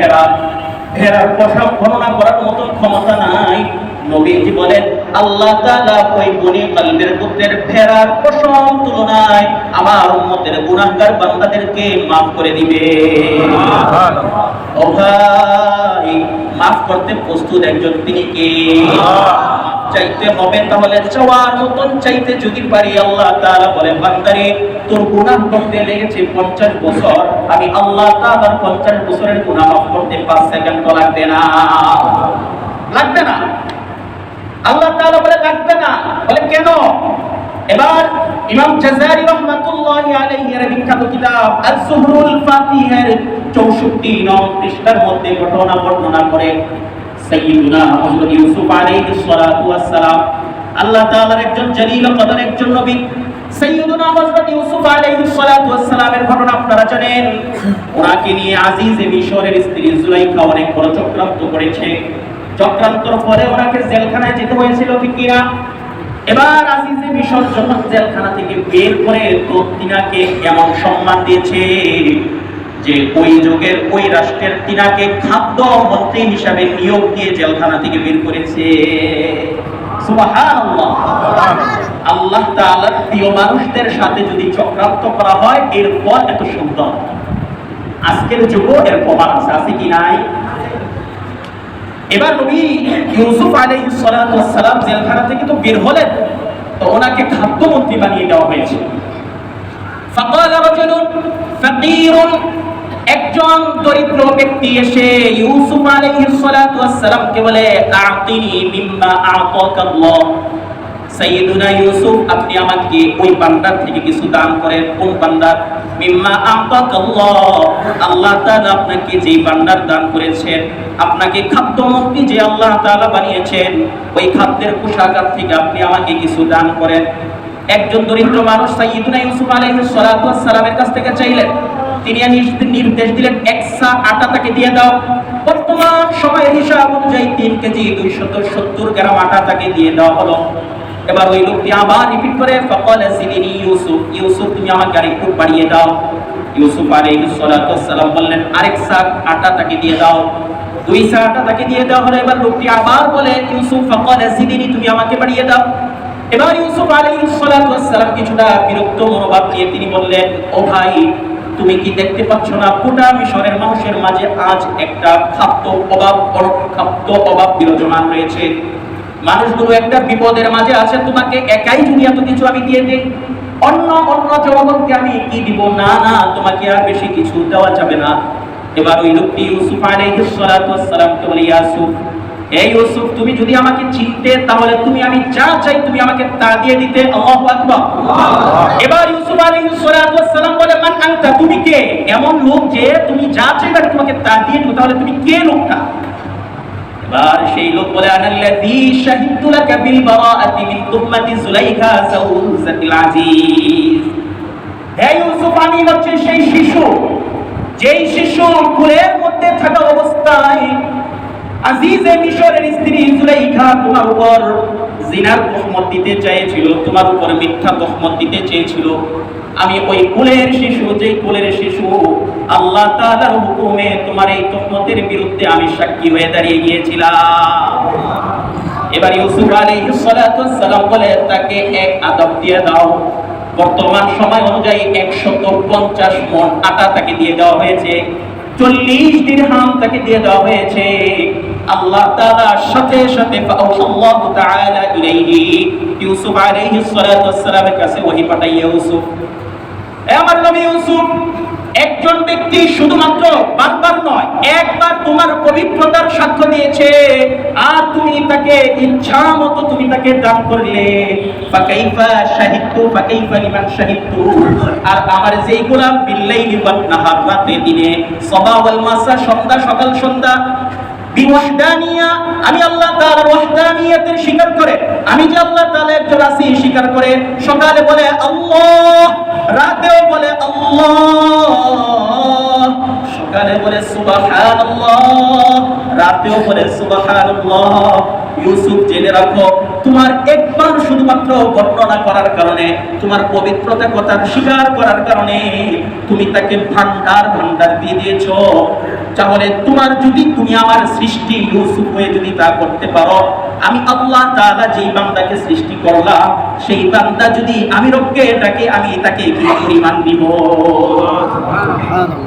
ভেড়ার পশম গণনা করার মতো ক্ষমতা নাই। নবীজি বলেন, আল্লাহ তাআলা ওই বনি কলবের গোত্রের ভেড়ার পশম তুলনায় আমার উম্মতের গুনাহগার বান্দাদেরকে maaf করে দিবে। ও ভাই, maaf করতে প্রস্তুত একজন তিনি কে? চাইতে হবে, তাহলে চাওয়ার মতন চাইতে যদি পারি, আল্লাহ তাআলা বলে, বান্দারে তোর গুনাহ করতে লেগেছে 50 বছর, আমি আল্লাহ তাআলার 50 বছরের গুনাহ maaf করতে 5 সেকেন্ড লাগবে না। আল্লাহ তাআলা বলে লাগবে না। বলে কেন? এবার ইমাম জাযারি রাহমাতুল্লাহি আলাইহি এর বিখ্যাত কিতাব আস-সুহরুল ফাতিহের 64 নং পৃষ্ঠার মধ্যে ঘটনা বর্ণনা করে সাইয়্যিদুনা হযরত ইউসুফ আলাইহিস সালাতু ওয়াস সালাম, আল্লাহ তাআলার একজন জলিল কদর একজন নবী সাইয়্যিদুনা হযরত ইউসুফ আলাইহিস সালাতু ওয়াস সালামের ঘটনা আপনারা জানেন। ওনাকে নিয়ে আজিজে মিশরের স্ত্রী জুলাইখা অনেক বড় চক্রান্ত করেছে। চক্রান্তর পরে ওনাকে জেলখানায় যেতে হয়েছিল, ঠিক কিনা? এবার আজিজে মিশর যখন জেলখানা থেকে বের করে, তো তিনাকে এমন সম্মান দিয়েছে যে ওই যুগের ওই রাষ্ট্রের তিনাকে খাদ্য মন্ত্রী হিসাবে নিয়োগ দিয়ে জেলখানা থেকে বের করেছে। সুবহানাল্লাহ। আল্লাহ তাআলার প্রিয় মানুষদের সাথে যদি চক্রান্ত করা হয়, এর ফল এত সুন্দর। আজকের যুগও এর প্রমাণ আছে কি নাই? এবার নবী ইউসুফ আলাইহিস সালাতু ওয়াস সালাম জেলখানা থেকে তো বের হলেন, তো ওনাকে খাদ্যমন্ত্রী বানিয়ে দেওয়া হয়েছে। ফাকালা রাজুলুন ফাকীরুন, একজন দরিদ্র ব্যক্তি এসে ইউসুফ আলাইহিস সালাতু ওয়াস সালামকে বলে, আ'তিনি মিম্মা আ'তাকাল্লাহ, সাইয়্যিদুনা ইউসুফ, আপনি আমাকে ওই বান্দার থেকে কিছু দান করেন। কোন বান্দার? মিম্মা আ'তাকাল্লাহ, আল্লাহ তাআলা আপনাকে যেই বান্দার দান করেছেন, আপনাকে খাদ্যমন্ত্রী যে আল্লাহ তাআলা বানিয়েছেন, ওই খাদ্যের কোষাগার থেকে আপনি আমাকে কিছু দান করেন। একজন দরিদ্র মানুষ সাইয়্যিদুনা ইউসুফ আলাইহিস সালাতু ওয়াস সালামের কাছ থেকে চাইলেন। তিনি নির্দেশ দিলেন, 1 সা আটা তাকে দিয়ে দাও। বর্তমান সময়ের হিসাব অনুযায়ী 3 কেজি 270 গ্রাম আটা তাকে দিয়ে দেওয়া হলো। এবার ওই লোকটি আবার রিপিট করে, ফাকালা জিদিনি ইউসুফ, ইউসুফ তুমি আমাকে আরেকটু বাড়িয়ে দাও। ইউসুফ আলাইহিস সালাতু ওয়াস সালাম বললেন, আরেক সা আটা তাকে দিয়ে দাও। 2 সা আটা তাকে দিয়ে দেওয়া হলো। এবার লোকটি আবার বলে, ইউসুফ ফাকালা জিদিনি, তুমি আমাকে বাড়িয়ে দাও। এবার ইউসুফ আলাইহিস সালাতু ওয়াস সালাম কিছুটা বিরক্ত মনোভাব নিয়ে তিনি বললেন, ও ভাই, তুমি কি দেখতে পাচ্ছ না গোটা মিশরের মানুষের মাঝে আজ একটা খাদ্য অভাব বিরাজমান রয়েছে। মানুষগুলো একটা বিপদের মাঝে আছে, তোমাকে একাই যদি এত কিছু আমি দিয়ে দেই, অন্য জনগণকে আমি কি দিব? না, তোমাকে আর বেশি কিছু দেওয়া যাবে না। এবার ওই লোকটি ইউসুফ আলাইহিস সালাতু ওয়াস সালামকে বলে, ইউসুফ, এই ইউসুফ, তুমি যদি আমাকে চিনতে তাহলে তুমি আমি যা চাই তুমি আমাকে তা দিয়ে দিতে। আল্লাহু আকবার। এবার ইউসুফ আলাইহিস সালাতু ওয়াস সালাম বলে, মান আনতা, তুমি কে? এমন লোক যে তুমি যা চাইবে তোমাকে তা দিয়ে দেব, তাহলে তুমি কে লোকটা? এবার সেই লোক বলে, আনাল্লাযী শাহিদতু লাকা বিল বারাআতি মিন তুহমাতি যুলাইখা যাওজাতিল আজিজ। হে ইউসুফ, আমি হচ্ছে সেই শিশু, যেই শিশু কুলের মধ্যে থাকা অবস্থায় আজিজে মিশরের স্ত্রী যুলাইখা তোমার উপর জিনার তহমত দিতে চেয়েছিল, তোমার উপর মিথ্যা তহমত দিতে চেয়েছিল। আমি ওই কুলের শিশু, যেই কুলের শিশু আল্লাহ তাআলার হুকুমে তোমার এই তহমতের বিরুদ্ধে আমি সাক্ষী হয়ে দাঁড়িয়ে গিয়েছিলাম। এবার ইউসুফ আলাইহিস সালাতু ওয়াস সালাম বলে, তাকে এক আদব দিয়ে দাও। বর্তমান সময় অনুযায়ী 150 মণ আটা তাকে দিয়ে দেওয়া হয়েছে, 40 দিরহাম তাকে দিয়ে দেওয়া হয়েছে। আল্লাহ তাআলা সাথে সাথে ফাআল্লাহু তাআলা ইলাইহি, ইউসুফ আলাইহিস সালাতু ওয়াস সালামের কাছে ওহী পাঠাইয়া, ইউসুফ, হে আমার নবী ইউসুফ, একজন ব্যক্তি শুধুমাত্র বারবার নয়, একবার তোমার পবিত্রতার সাক্ষ্য দিয়েছে, আর তুমি তাকে ইচ্ছা মতো তুমি তাকে দান করলে। ফাকাইফা শাহিদতু ফাকাইফা লিমান শাহিদতু, আর আমার যেই গোলাম বিল্লাইলি ওয়ান নাহার, রাতে দিনে, সাবা ওয়াল মাসা, সন্ধ্যা সকাল সন্ধ্যা, বিওয়াহদানিয়া, আমি আল্লাহ তাআলার ওয়াহদানিয়াতের স্বীকার করে, আমি যে আল্লাহ তাআলা একজন আছি স্বীকার করে, সকালে বলে আল্লাহ, রাতেও বলে আল্লাহ, সকালে বলে সুবহানাল্লাহ, রাতেও বলে সুবহানাল্লাহ। ইউসুফ, জেনে রাখো, তোমার একবার শুধুমাত্র বর্ণনা করার কারণে, তোমার পবিত্রতা কথা স্বীকার করার কারণে তুমি তাকে ভান্ডার ভান্ডার দিয়ে দিয়েছো। তাহলে তোমার যদি তুমি আমার সৃষ্টি ইউসুফ হয়ে যদি তা করতে পারো, আমি আল্লাহ তাআলা যেই বান্দাকে সৃষ্টি করলাম, সেই বান্দা যদি আমি রবকে ডাকে, আমি তাকে কি পরিমাণ দিব?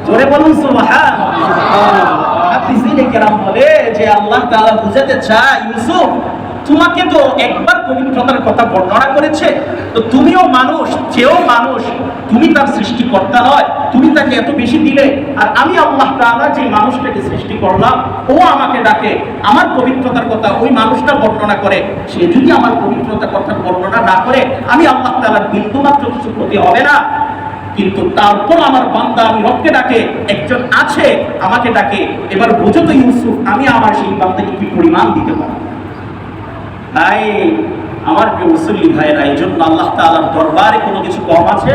জোরে বলুন সুবহানাল্লাহ। হাদিসে কেরাম বলে যে আল্লাহ তাআলা বুঝাতে চায়, ইউসুফ, তোমাকে তো একবার পবিত্রতার কথা বর্ণনা করেছে, তো তুমিও মানুষ, যেও মানুষ, তুমি তার সৃষ্টিকর্তা নয়, তুমি তাকে এত বেশি দিলে, আর আমি আল্লাহ তাআলা যে মানুষটাকে সৃষ্টি করলাম, ও আমাকে ডাকে, আমার পবিত্রতার কথা ওই মানুষটা বর্ণনা করে, সে যদি আমার পবিত্রতার কথা বর্ণনা না করে, আমি আল্লাহ তাআলার বিন্দুমাত্র কিছু ক্ষতি হবে না। কিন্তু তারপর আমার বান্দা আমি রবকে ডাকে, একজন আছে আমাকে ডাকে। এবার বুঝো তো ইউসুফ, আমি আমার সেই বান্দাকে কি পরিমাণ দিতে পারি। তাই আমার প্রিয় মুসল্লি ভাইয়েরা, এই জন্য আল্লাহ তাআলার দরবারে কোনো কিছু কম আছে?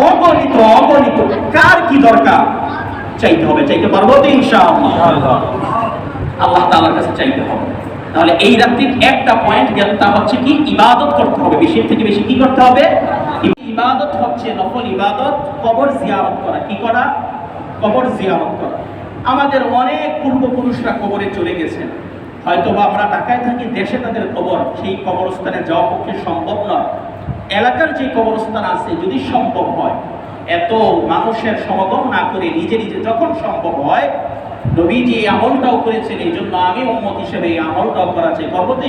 অগণিত অগণিত। কার কি দরকার চাইতে হবে, চাইতে পারবো তো ইনশাআল্লাহ। আল্লাহ তাআলার কাছে চাইতে হবে। তাহলে এই রাত্রির একটা পয়েন্ট গেল, তা হচ্ছে কি, ইবাদত করতে হবে। বেশি থেকে বেশি কি করতে হবে? ইবাদত হচ্ছে নফল ইবাদত, কবর জিয়ারত করা। কি করা? কবর জিয়ারত করা। আমাদের অনেক পূর্বপুরুষরা কবরে চলে গেছেন, হয়তো আমরা ঢাকায় থাকি, দেশে তাদের কবর, সেই কবরস্থানে যাওয়া পক্ষে সম্ভব নয়। এলাকার যে কবরস্থান আছে, যদি সম্ভব হয়, এত মানুষের সমাগম না করে নিজে নিজে যখন সম্ভব হয়, নবীজি এই আমলটাও করেছেন, এই জন্য আমি উম্মত হিসেবে এই আমলটাও করা চাই। করবো তো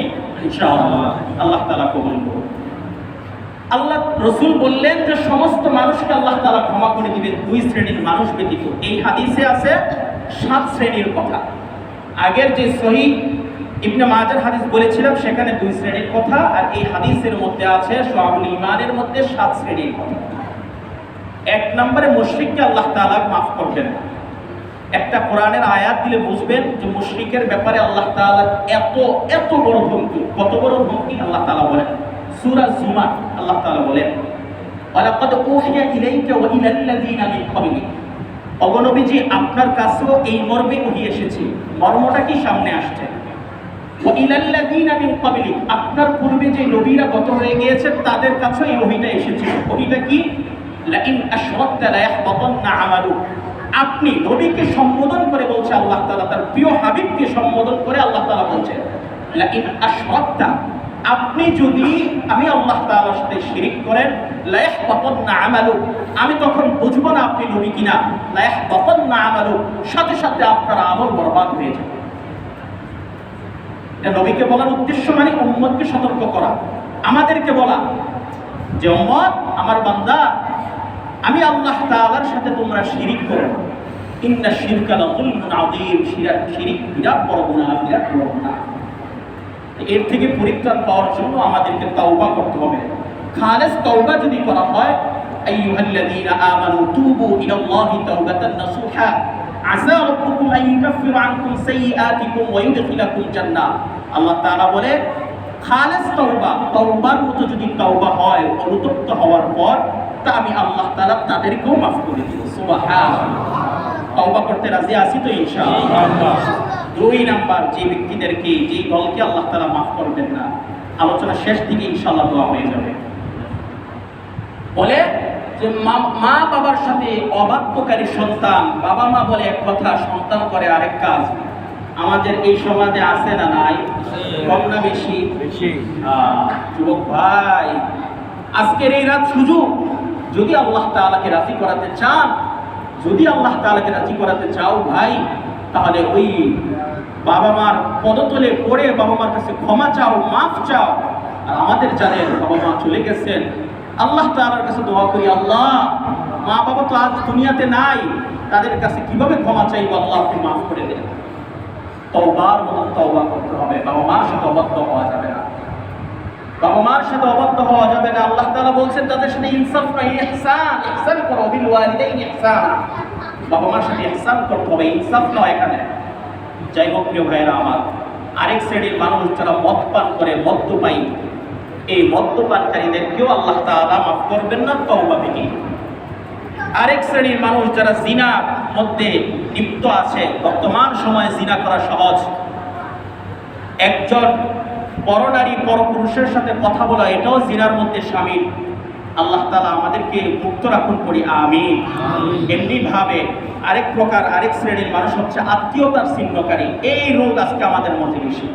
ইনশাআল্লাহ। আল্লাহ তাআলা কবুল করুন। আল্লাহ রসুল বললেন যে সমস্ত মানুষকে আল্লাহ তাআলা ক্ষমা করে দিবেন, 2 শ্রেণীর মানুষ ব্যতীত। এই হাদিসে আছে 7 শ্রেণীর কথা। আগের যে সহিহ ইবনে মাজার হাদিস বলেছিলাম, সেখানে 2 শ্রেণীর কথা, আর এই হাদিসের মধ্যে আছে শুআবুল ঈমানের মধ্যে 7 শ্রেণীর কথা। 1 নম্বরে মুশরিককে আল্লাহ তাআলা মাফ করবেন না। একটা কোরআনের আয়াত দিলে বুঝবেন যে মুশরিকের ব্যাপারে আল্লাহ তাআলার এত বড় ধমকি। কত বড় ধমকি আল্লাহ তাআলা বলেন সূরা জুমার, আল্লাহ তাআলা বলেন, ওয়ালাকাদ উহিয়া ইলাইকা ওয়া ইলাল্লাযীনা মিন ক্বাবলিক, ওগো নবীজি, আপনার কাছেও এই মর্মে ওহী এসেছে। মর্মটা কি সামনে আসছে? ওয়া ইলাল্লাযীনা মিন ক্বাবলিক, আপনার পূর্বে যে নবীরা গত হয়ে গিয়েছে তাদের কাছেও এই ওহীটা এসেছে। ওহীটা কি? লাইন আশরাকতা লা ইয়াহবাতান্না আমালুক। আপনি নবীকে সম্বোধন করে বলছে আল্লাহ তাআলা, তার প্রিয় হাবিবকে সম্বোধন করে আল্লাহ তাআলা বলছে, লাইন আশরাকতা, আপনি যদি আমি আল্লাহ তাআলার সাথে শিরিক করেন, লা ইয়াহবাতান্না আমালুক, আমি তখন বুঝবো না আপনি নবী কিনা। লা ইয়াহবাতান্না আমালুক, সাথে সাথে আপনার আমল বরবাদ হয়ে যাবে। এটা নবীকে বলার উদ্দেশ্য মানে উম্মতকে সতর্ক করা, আমাদেরকে বলা যে উম্মত, আমার বান্দা, আমি আল্লাহ তাআলার সাথে তোমরা শিরিক করো, ইন্না শিরকা লাযুলমুন আযীম, শিরক বিরাট বড় গুনাহ, বিরাট বড় গুনাহ। এর থেকে পরিত্রাণ পাওয়ার জন্য আমাদেরকে তাওবা করতে হবে। খালেস তাওবা যদি করা হয়, আইয়ুহাল্লাযীনা আমানু তুবু ইলাল্লাহি তাওবাতান নাসুহা আসা রাব্বুকুম আন ইউকাফিরা আনকুম সাইয়্যাতিকুম ওয়া ইউদখিলাকুম জান্নাহ। আল্লাহ তাআলা বলে খালেস তাওবা, তাওবার মতো যদি তাওবা হয় অনুতপ্ত হওয়ার পর, তা আমি আল্লাহ তাআলা তাদেরকেও মাফ করে দিব। সুবহানাল্লাহ। তাওবা করতে রাজি আছি তো ইনশাআল্লাহ। দুই নাম্বার, যে ব্যক্তিদেরকে, যে দলকে আল্লাহ তাআলা মাফ করবেন না, আলোচনা শেষ দিকে ইনশাআল্লাহ দোয়া হয়ে যাবে। বলে যে মা বাবার সাথে অবাধ্যকারী সন্তান, বাবা মা বলে এক কথা, সন্তান করে আরেক কাজ। আমাদের এই সমাজে আছে না নাই? কম না বেশি? যুবক ভাই, আজকের এই রাত সুযোগ, যদি আল্লাহ তাআলাকে রাজি করাতে চান, যদি আল্লাহ তাআলাকে রাজি করাতে চাও ভাই, তাহলে ওই বাবা মার পদতলে পড়ে বাবা মার কাছে ক্ষমা চাও, মাফ চাও। আর আমাদের যাদের বাবা মা চলে গেছেন, আল্লাহ তাআলার কাছে দোয়া করি, আল্লাহ মা বাবা তো আজ দুনিয়াতে নাই, তাদের কাছে কিভাবে ক্ষমা চাইবো, আল্লাহ আপনি মাফ করে দেন। তওবার মতো তওবা করতে হবে। বাবা মার সাথে অবাধ্য হওয়া যাবে না, বাবা মার সাথে অবাধ্য হওয়া যাবে না। আল্লাহ তাআলা বলছেন তাদের সাথে ইনসাফ না, ইহসান, ইহসান করো, বিল ওয়ালিদাইনি ইহসান। বাবা মার সাথে ইহসান করতে হবে, ইনসাফ নয় এখানে। যাই হোক প্রিয় ভাইয়েরা আমার, আরেক শ্রেণীর মানুষ যারা মদ পান করে, মদ্যপায়ী, এই মদ্যপানকারীদেরকেও আল্লাহ তাআলা মাফ করবেন না তওবা থেকে। আরেক শ্রেণীর মানুষ যারা জিনার মধ্যে লিপ্ত আছে, বর্তমান সময়ে জিনা করা সহজ। একজন পরনারী পরপুরুষের সাথে কথা বলা, এটাও জিনার মধ্যে শামিল। আল্লাহ তাআলা আমাদেরকে মুক্ত রাখুন, পড়ি আমিন। এমনি ভাবে আরেক প্রকার, আরেক শ্রেণীর মানুষ হচ্ছে আত্মীয়তার ছিন্নকারী। এই রোগ আজকে আমাদের মধ্যে বেশি।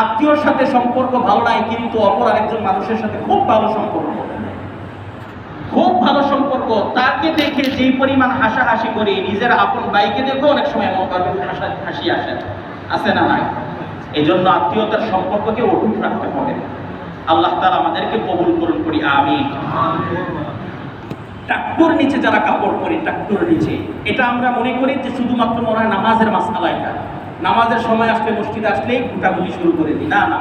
আত্মীয়র সাথে সম্পর্ক ভালো নাই, কিন্তু অপর আরেকজন মানুষের সাথে খুব ভালো সম্পর্ক, খুব ভালো সম্পর্ক। তাকে দেখে যেই পরিমাণ হাসাহাসি করি, নিজের আপন ভাইকে দেখো অনেক সময় এমন ভাবে হাসি আসে, আছে না নাই? এই জন্য আত্মীয়তার সম্পর্ককে অটুট রাখতে হবে। আল্লাহ তাআলা আমাদেরকে কবুল করুন, করি আমিন। টাকটুর নিচে যারা কাপড় পরি, টাকটুর নিচে, এটা আমরা মনে করি যে শুধুমাত্র মনে হয় নামাজের মাসআলা। এটা নামাজের সময় আসলে, মসজিদে আসলেই ঘুটাঘুটি শুরু করে দিই, না না।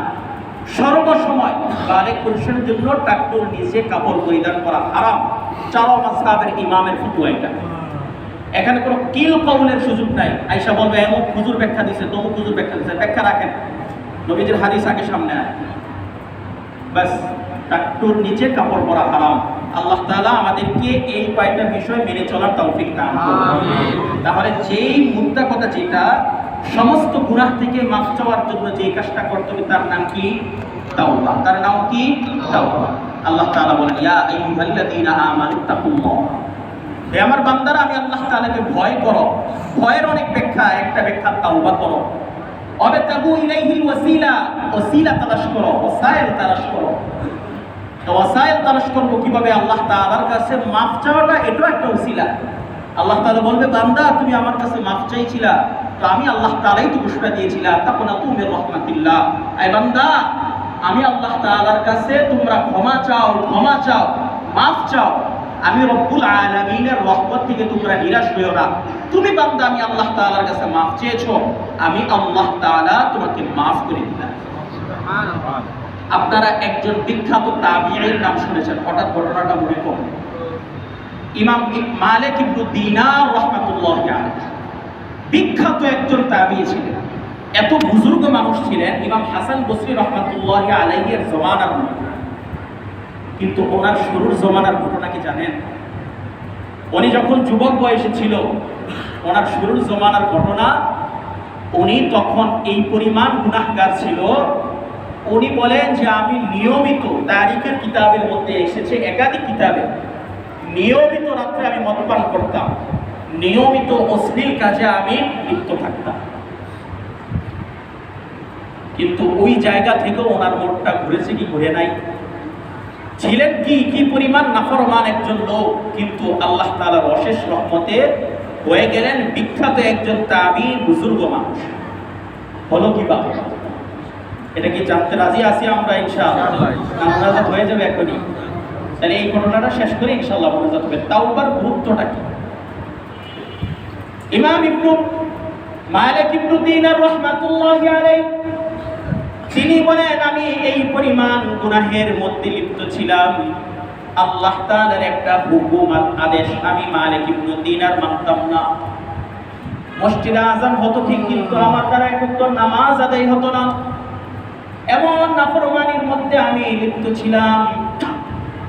সর্বসময় বালেগ পুরুষের জন্য টাকটুর নিচে কাপড় পরিধান করা হারাম। চার মাযহাবের ইমামের ফতোয়া এটা। এখানে কোনো কিল কওলের সুযোগ নাই। আয়েশা বলবে এমন হুজুর ব্যাখ্যা দিছে, তমুক হুজুর ব্যাখ্যা দিছে, ব্যাখ্যা রাখেন, নবীজির হাদিস আগে সামনে আয়, বাস। টাকটুর নিচে কাপড় পরা হারাম। আল্লাহ তাআলা আমাদেরকে এই কয়েকটা বিষয় মেনে চলার তৌফিক দান করুন। তাহলে যেই মুদ্রা কথা, যেটা সমস্ত গুনাহ থেকে মাফ চাওয়ার জন্য যে কাজটা করতে হবে, তার নাম কি? তাওবা। তার নাম কি? তাওবা। আল্লাহ তাআলা বলেন, ইয়া আইয়ুহাল্লাযীনা আমানু তাকুল্লাহ, হে আমার বান্দারা, আমি আল্লাহ তাআলাকে ভয় করো। ভয়ের অনেক ব্যাখ্যা, একটা ব্যাখ্যা তাওবা করো। অবতাগু ইলাইহিল ওয়াসিলা, ওসিলা তালাশ করো, ওসাইল তালাশ করো। তো ওসাইল তালাশ করবো কিভাবে? আল্লাহ তাআলার কাছে মাফ চাওয়াটা, এটাও একটা ওসিলা। আল্লাহ তাআলা বলবে, বান্দা তুমি আমার কাছে মাফ চাইছিলা, তো আমি আল্লাহ তাআলাই তো ঘোষণা দিয়েছিলাম, তাকুনাতু মির রাহমাতিল্লাহ, এই বান্দা আমি আল্লাহ তাআলার কাছে তোমরা ক্ষমা চাও, ক্ষমা চাও, মাফ চাও। আমি রব্বুল আলামিনের রহমত থেকে তোমরা নিরাশ হইও না। তুমি বান্দা আমি আল্লাহ তাআলার কাছে মাফ চেয়েছো, আমি আল্লাহ তাআলা তোমাকে মাফ করে দিলাম। সুবহানাল্লাহ। আপনারা একজন বিখ্যাত তাবিঈর নাম শুনেছেন, হঠাৎ ঘটনাটা মনে পড়ে। ইমাম মালিক ইবনে দিনার রাহমাতুল্লাহি আলাইহি, বিখ্যাত একজন তাবিঈ ছিলেন, এত বুজুর্গ মানুষ ছিলেন। ইমাম হাসান বসরি রাহমাতুল্লাহি আলাইহির জমানার মধ্যে, কিন্তু ওনার শুরুর জমানার ঘটনা কি জানেন? উনি যখন যুবক বয়সে ছিল, ওনার শুরুর জমানার ঘটনা, উনি তখন এই পরিমাণ গুনাহগার ছিল। উনি বলেন যে আমি নিয়মিত, তারিখের কিতাবের মধ্যে এসেছে, একাধিক কিতাবে, নিয়মিত রাত্রে আমি মদ্যপান করতাম, নিয়মিত অশ্লীল কাজে আমি লিপ্ত থাকতাম। কিন্তু ওই জায়গা থেকে ওনার মনটা ঘুরেছে কি ঘুরে নাই? ছিলেন কি পরিমাণ নাফরমান একজন লোক, কিন্তু আল্লাহ তাআলার অশেষ রহমতে হয়ে গেলেন বিখ্যাত একজন তাবী, বুজুর্গ মানুষ। হলো কি বা? এটা কি জানতে রাজি আছি আমরা? ইনশাআল্লাহ মোনাজাত হয়ে যাবে এখনই। তাহলে এই ঘটনাটা শেষ করে ইনশাআল্লাহ মোনাজাত হবে। তাওবার গুরুত্বটা কি? ইমাম ইবনু মালিক ইবনু দিনার রাহমাতুল্লাহি আলাইহি তিনি বলেন, আমি এই পরিমাণ গুনাহের মধ্যে লিপ্ত ছিলাম, আল্লাহ তাআলার একটা হুকুম আদেশ আমি মালিক ইবনু দিনার মানতাম না। মসজিদে আযান হতো ঠিক, কিন্তু আমার দ্বারা একটু নামাজ আদায় হতো না। এমন নাফরমানির মধ্যে আমি লিপ্ত ছিলাম।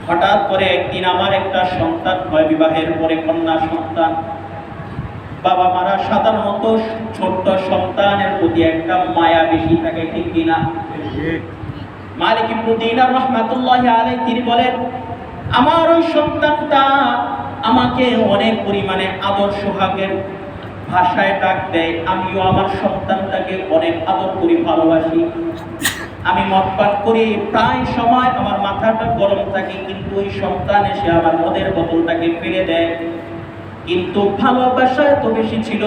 হঠাৎ করে একদিন আমার একটা সন্তান হয়, বিবাহের পরে কন্যা সন্তান। বাবা মারা সাধারণত ছোট্ট সন্তানের প্রতি একটা মায়া বেশি থাকে, ঠিক কিনা? মালিক ইবনু দিনার রাহমাতুল্লাহি আলাইহি তিনি বলেন, আমার ওই সন্তানটা আমাকে অনেক পরিমাণে আদর সোহাগের ভাষায় ডাক দেয়, আমিও আমার সন্তানটাকে অনেক আদর করি, ভালোবাসি। আমি মদ পান করি, প্রায় সময় আমার মাথাটা গরম থাকে, কিন্তু ওই সন্তান এসে আমার মদের বোতলটাকে ফেলে দেয়। কিন্তু ভালোবাসা এত বেশি ছিল,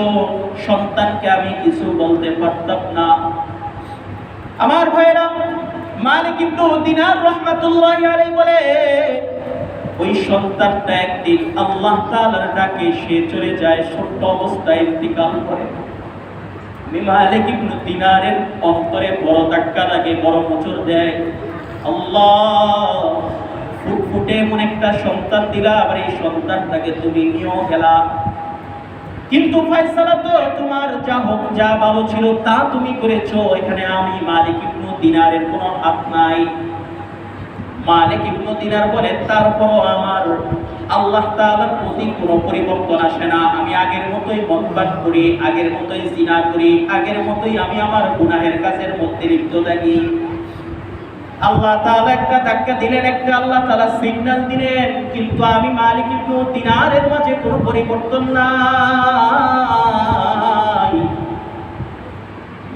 সন্তানকে আমি কিছু বলতে পারতাম না। আমার ভাইরা, মালিক ইবনু দিনার রাহমাতুল্লাহি আলাইহি বলে, ওই সন্তানটা একদিন আল্লাহ তাআলার ডাকে সে চলে যায়, ছোট্ট অবস্থায় ইন্তিকাল করে। মালিক ইবনু দিনারের অন্তরে বড় ধাক্কা লাগে, বড় মোচড় দেয়। আল্লাহ, ফুটফুটে এমন একটা সন্তান দিলা, আবার এই সন্তানটাকে তুমি নিয়েও গেলা। কিন্তু ফয়সালা তো তোমার যা হোক, যা ভালো ছিল তা তুমি করেছো, এখানে আমি মালিক ইবনু দিনারের কোনো হাত নাই। মালিক ইবনু দিনার বলে, তারপর আমার আল্লাহ তাআলার প্রতি কোনো পরিবর্তন আসে না। আমি আগের মতোই মদ পান করি, আগের মতোই জিনা করি, আগের মতোই আমি আমার গুনাহের কাজের মধ্যে লিপ্ত থাকি। আল্লাহ তাআলা একটা ধাক্কা দিলেন, একটা আল্লাহ তাআলা সিগন্যাল দিলেন, কিন্তু আমি মালিক ইবনু দিনারের মাঝে কোনো পরিবর্তন নাই।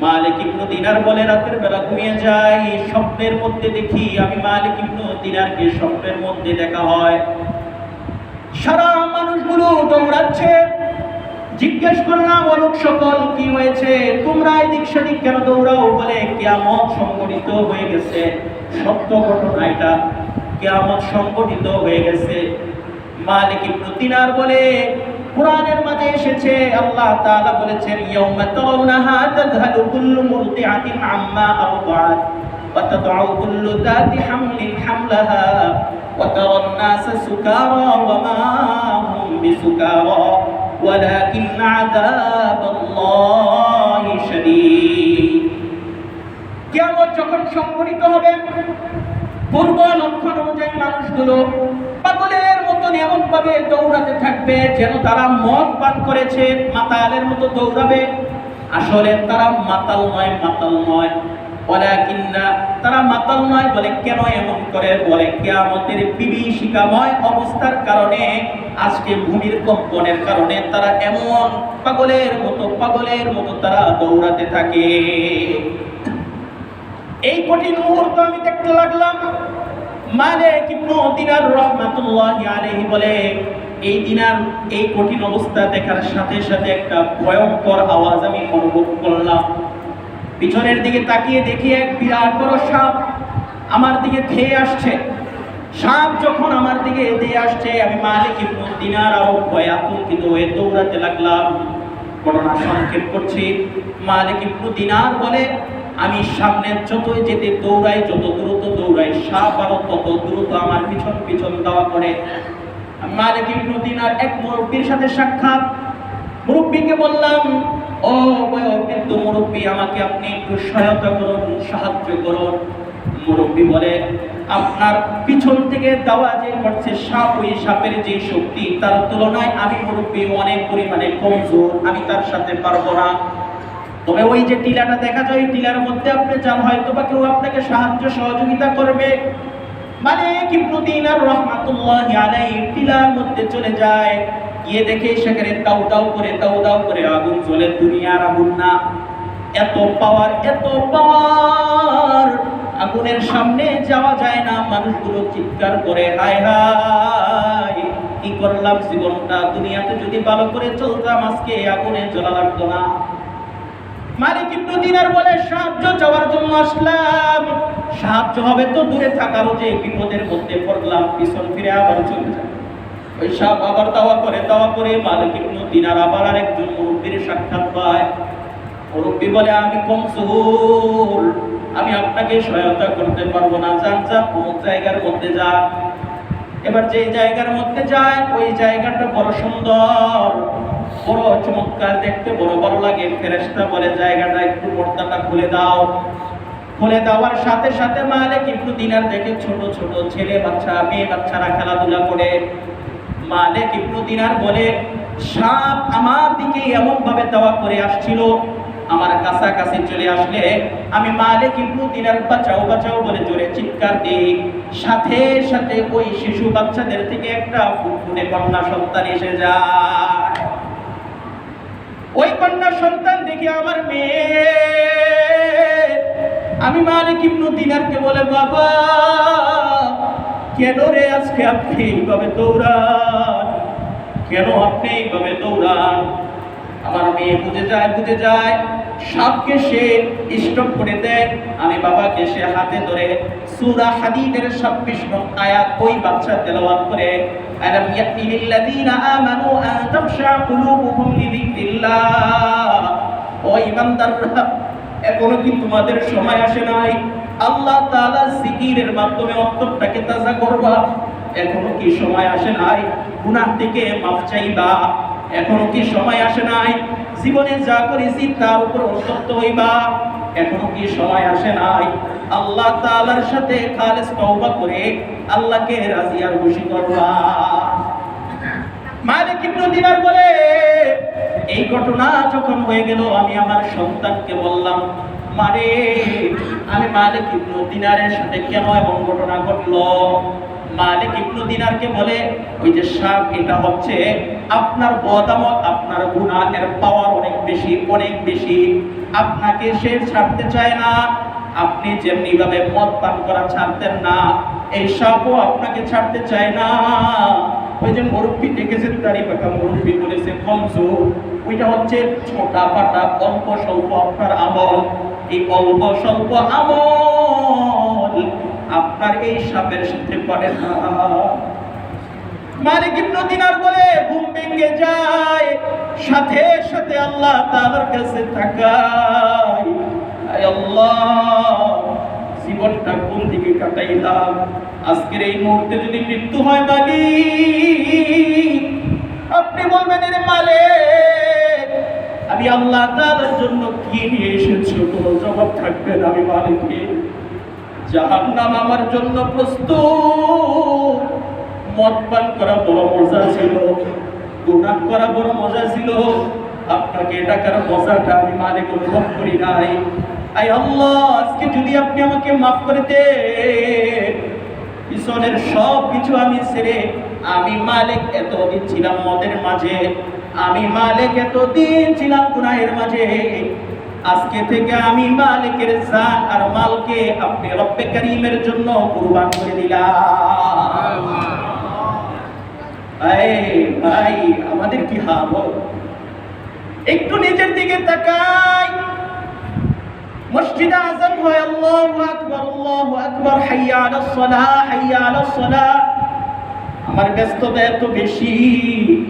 মালিক ইবনু দিনার বলে, রাতের বেলা ঘুমিয়ে যাই, স্বপ্নের মধ্যে দেখি আমি মালিক ইবনু দিনারকে স্বপ্নের মধ্যে দেখা হয়। সারা মানুষগুলো দৌড়াচ্ছে। জিজ্ঞেস করলাম, লোক সকল কি হয়েছে, তোমরা এদিক সেদিক কেন দৌড়াও? বলে, কিয়ামত সংঘটিত হয়ে গেছে। সত্য ঘটনা এটা, কিয়ামত সংঘটিত হয়ে গেছে। মালিক ইবনু দিনার বলে, কুরআনের মাঝে এসেছে, আল্লাহ তাআলা বলেছেন, ইয়াউমা তারাউনাহা তাযহালু কুল্লু মুরদিআতিন আম্মা আরদাআত ওয়া তাদউ কুল্লু যাতি হামলিন হামলাহা ওয়া তারান নাসা সুকারা ওয়া মা হুম বিসুকারা ওয়ালাকিন আযাবাল্লাহি শাদীদ। কিয়ামত যখন সংঘটিত হবে, পূর্ব লক্ষণ অনুযায়ী মানুষগুলো পাগলের মতন এমন ভাবে দৌড়াতে থাকবে যেন তারা মদ পান করেছে, মাতালের মতো দৌড়াবে। আসলে তারা মাতাল নয়। ওয়ালাকিন্না, তারা মাতাল নয়। বলে, কেন এমন করে? বলে, কিয়ামতের বিভীষিকাময় অবস্থার কারণে, আজকে ভূমির কম্পনের কারণে তারা এমন পাগলের মতো তারা দৌড়াতে থাকে। এই কঠিন মুহূর্ত আমি দেখতে লাগলাম। মালিক ইবনু দিনার রাহমাতুল্লাহি আলাইহি বলে, এই কঠিন অবস্থা দেখার সাথে সাথে একটা ভয়ঙ্কর আওয়াজ আমি অনুভব করলাম। পিছনের দিকে তাকিয়ে দেখি এক বিরাট বড় সাপ আমার দিকে ধেয়ে আসছে। সাপ যখন আমার দিকে ধেয়ে আসছে, আমি মালিক ইবনু দিনার আরো ভয়ে আতঙ্কিত হয়ে দৌড়াতে লাগলাম। ঘটনা সংক্ষেপ করছি। মালিক ইবনু দিনার বলে, আমি সামনে যতই যেতে দৌড়াই, যত দ্রুত দৌড়াই, সাপ আরো তত দ্রুত আমার পিছন দাওয়া করে। মালিক ইবনু দিনার এক মুরব্বীর সাথে সাক্ষাৎ। মুরব্বীকে বললাম, ও বয়োবৃদ্ধ মুরব্বী, আমাকে আপনি একটু সহায়তা করুন, সাহায্য করুন। মুরব্বী বলে, আপনার পিছন থেকে দাওয়া যে করছে সাপ, ওই সাপের যে শক্তি তার তুলনায় আমি মুরব্বী অনেক পরিমাণে কমজোর, আমি তার সাথে পারবো না। তবে ওই যে টিলাটা দেখা যায়, টিলার মধ্যে আপনি যান, হয়তো বা কেউ আপনাকে সাহায্য সহযোগিতা করবে। মালিক ইবনু দিনার রাহমাতুল্লাহি আলাইহি টিলার মধ্যে চলে যায়। গিয়ে দেখে সেখানে দাউ দাউ করে আগুন জ্বলে। দুনিয়ার আগুন না, এত পাওয়ার, আগুনের সামনে যাওয়া যায় না। মানুষগুলো চিৎকার করে, হায় হায়, কি করলাম জীবনটা, দুনিয়াতে যদি ভালো করে চলতাম আজকে আগুনে জ্বলা লাগতো না। মালিক ইবনু দিনার বলে, সাহায্য চাওয়ার জন্য আসলাম, সাহায্য হবে তো দূরে থাকারও যে বিপদের মধ্যে পড়লাম, পিছন ফিরে আবার চলে যাব। ওই সাপ আবার দাওয়া করে মালিক ইবনে দিনার আবার আরেকজন মুরব্বির সাক্ষাৎ পায়। মুরব্বি বলে, আমি কমজোর, আমি আপনাকে সহায়তা করতে পারবো না, যান অমুক জায়গার মধ্যে যান। এবার যে জায়গার মধ্যে যায় ওই জায়গাটা বড় সুন্দর, বড় চমৎকার, দেখতে বড় বড় লাগে। ফেরেশতা বলে, জায়গাটা একটু পর্দাটা খুলে দাও। খুলে দেওয়ার সাথে সাথে মালিক ইবনে দিনার দেখে ছোট ছোট ছেলে বাচ্চা মেয়ে বাচ্চারা খেলাধুলা করে। মালিক ইবনে দিনার বলে, সাপ আমার দিকে এমন ভাবে দাওয়া করে আসছিল, আমার কাছাকাছি চলে আসলে আমি মালিক ইবনে দিনার বাঁচাও বাঁচাও বলে জোরে চিৎকার দিই, সাথে সাথে ওই শিশু বাচ্চাদের থেকে একটা ফুটফুটে কন্যা সন্তান এসে যায়। ওই কন্যা সন্তান দেখে আমার মেয়ে, আমি মালিক ইবনে দিনারকে বলে, বাবা কেন রে আজকে আপনি এইভাবে দৌড়ান, কেন আপনি এইভাবে দৌড়ান? আমার মেয়ে বুঝে যায় সাপকে সে স্টপ করে দেয়। আমি বাবাকে সে হাতে ধরে সূরা হাদীদের 26 নং আয়াত ওই বাচ্চা তেলাওয়াত করে, আলাম ইয়াতি লিল্লাযীনা আমানু আন তাখশা কুলুবুহুম লিযিকরিল্লাহ। ও ঈমানদাররা, এখনো কি তোমাদের সময় আসে নাই আল্লাহ তাআলা জিকিরের মাধ্যমে অন্তরটাকে তাজা করবা? এখনো কি সময় আসে নাই গুনাহ থেকে মাফ চাইবা? এখনো কি সময় আসে নাই জীবনে যা করেছি তার উপর অনুতপ্ত হইবা? এখনো কি সময় আসে নাই আল্লাহ তাআলার সাথে খালিস তওবা করে আল্লাহকে রাজি আর খুশি করবা? মালিক ইবনে দিনার বলে, এই ঘটনা যখন হয়ে গেল আমি আমার সন্তানকে বললাম, মারে আমি মালিক ইবনে দিনারের সাথে কেন এমন ঘটনা ঘটলো? মালিক ইবনে দিনারকে বলে, ওই যে সাপ, এটা হচ্ছে আপনার বদামত, আপনার গুনাহের পাওয়ার অনেক বেশি। আপনাকে সে ছাড়তে চায় না। আপনি যেমনি ভাবে মদ পান করা ছাড়তেন না, এই সাপও আপনাকে ছাড়তে চায় না। ওই যে মুরব্বি দেখেছেন, দাড়ি পাকা মুরব্বি বলেছে কমজোর, ওইটা হচ্ছে ছোটা পাটা অল্প স্বল্প আপনার আমল। এই অল্প স্বল্প আমল আপনার এই সাপের সাথে পারে না। মালিক ইবনে দিনার বলে, ঘুম ভেঙে যায়, সাথে সাথে আল্লাহ তাআলার কাছে তাকাই, আয় আল্লাহ জীবনটা কোন দিকে কাটাইলাম? আজকের এই মুহূর্তে যদি মৃত্যু হয় মালিক, আপনি বলবেন, এর মালিক আমি আল্লাহ তাআলার জন্য কি নিয়ে এসেছো? কোনো জবাব থাকবে না। আমি মালিককে, জাহান্নাম আমার জন্য প্রস্তুত। মদ পান করা বড় মজা ছিল, গুনাহ করা বড় মজা ছিল, আপনাকে ডাকার মজাটা আমি মালিক অনুভব করি নাই। আয় আল্লাহ, আজকে যদি আপনি আমাকে মাফ করে দেন, পিছনের সব কিছু আমি ছেড়ে, আমি মালিক এতদিন ছিলাম মদের মাঝে, আমি মালিক এতদিন ছিলাম গুনাহের মাঝে, আজকে থেকে আমি মালিকের জান আর মালকে আপনি রব্বে কারীমের জন্য কুরবান করে দিলাম। ভাই আমাদের কি হাল? একটু নিজের দিকে তাকাই, মসজিদে আযান হয়, আল্লাহু আকবার, হাইয়া আলাস সালাহ, হাইয়া আলাস সালাহ। আমার ব্যস্ততা এত বেশি,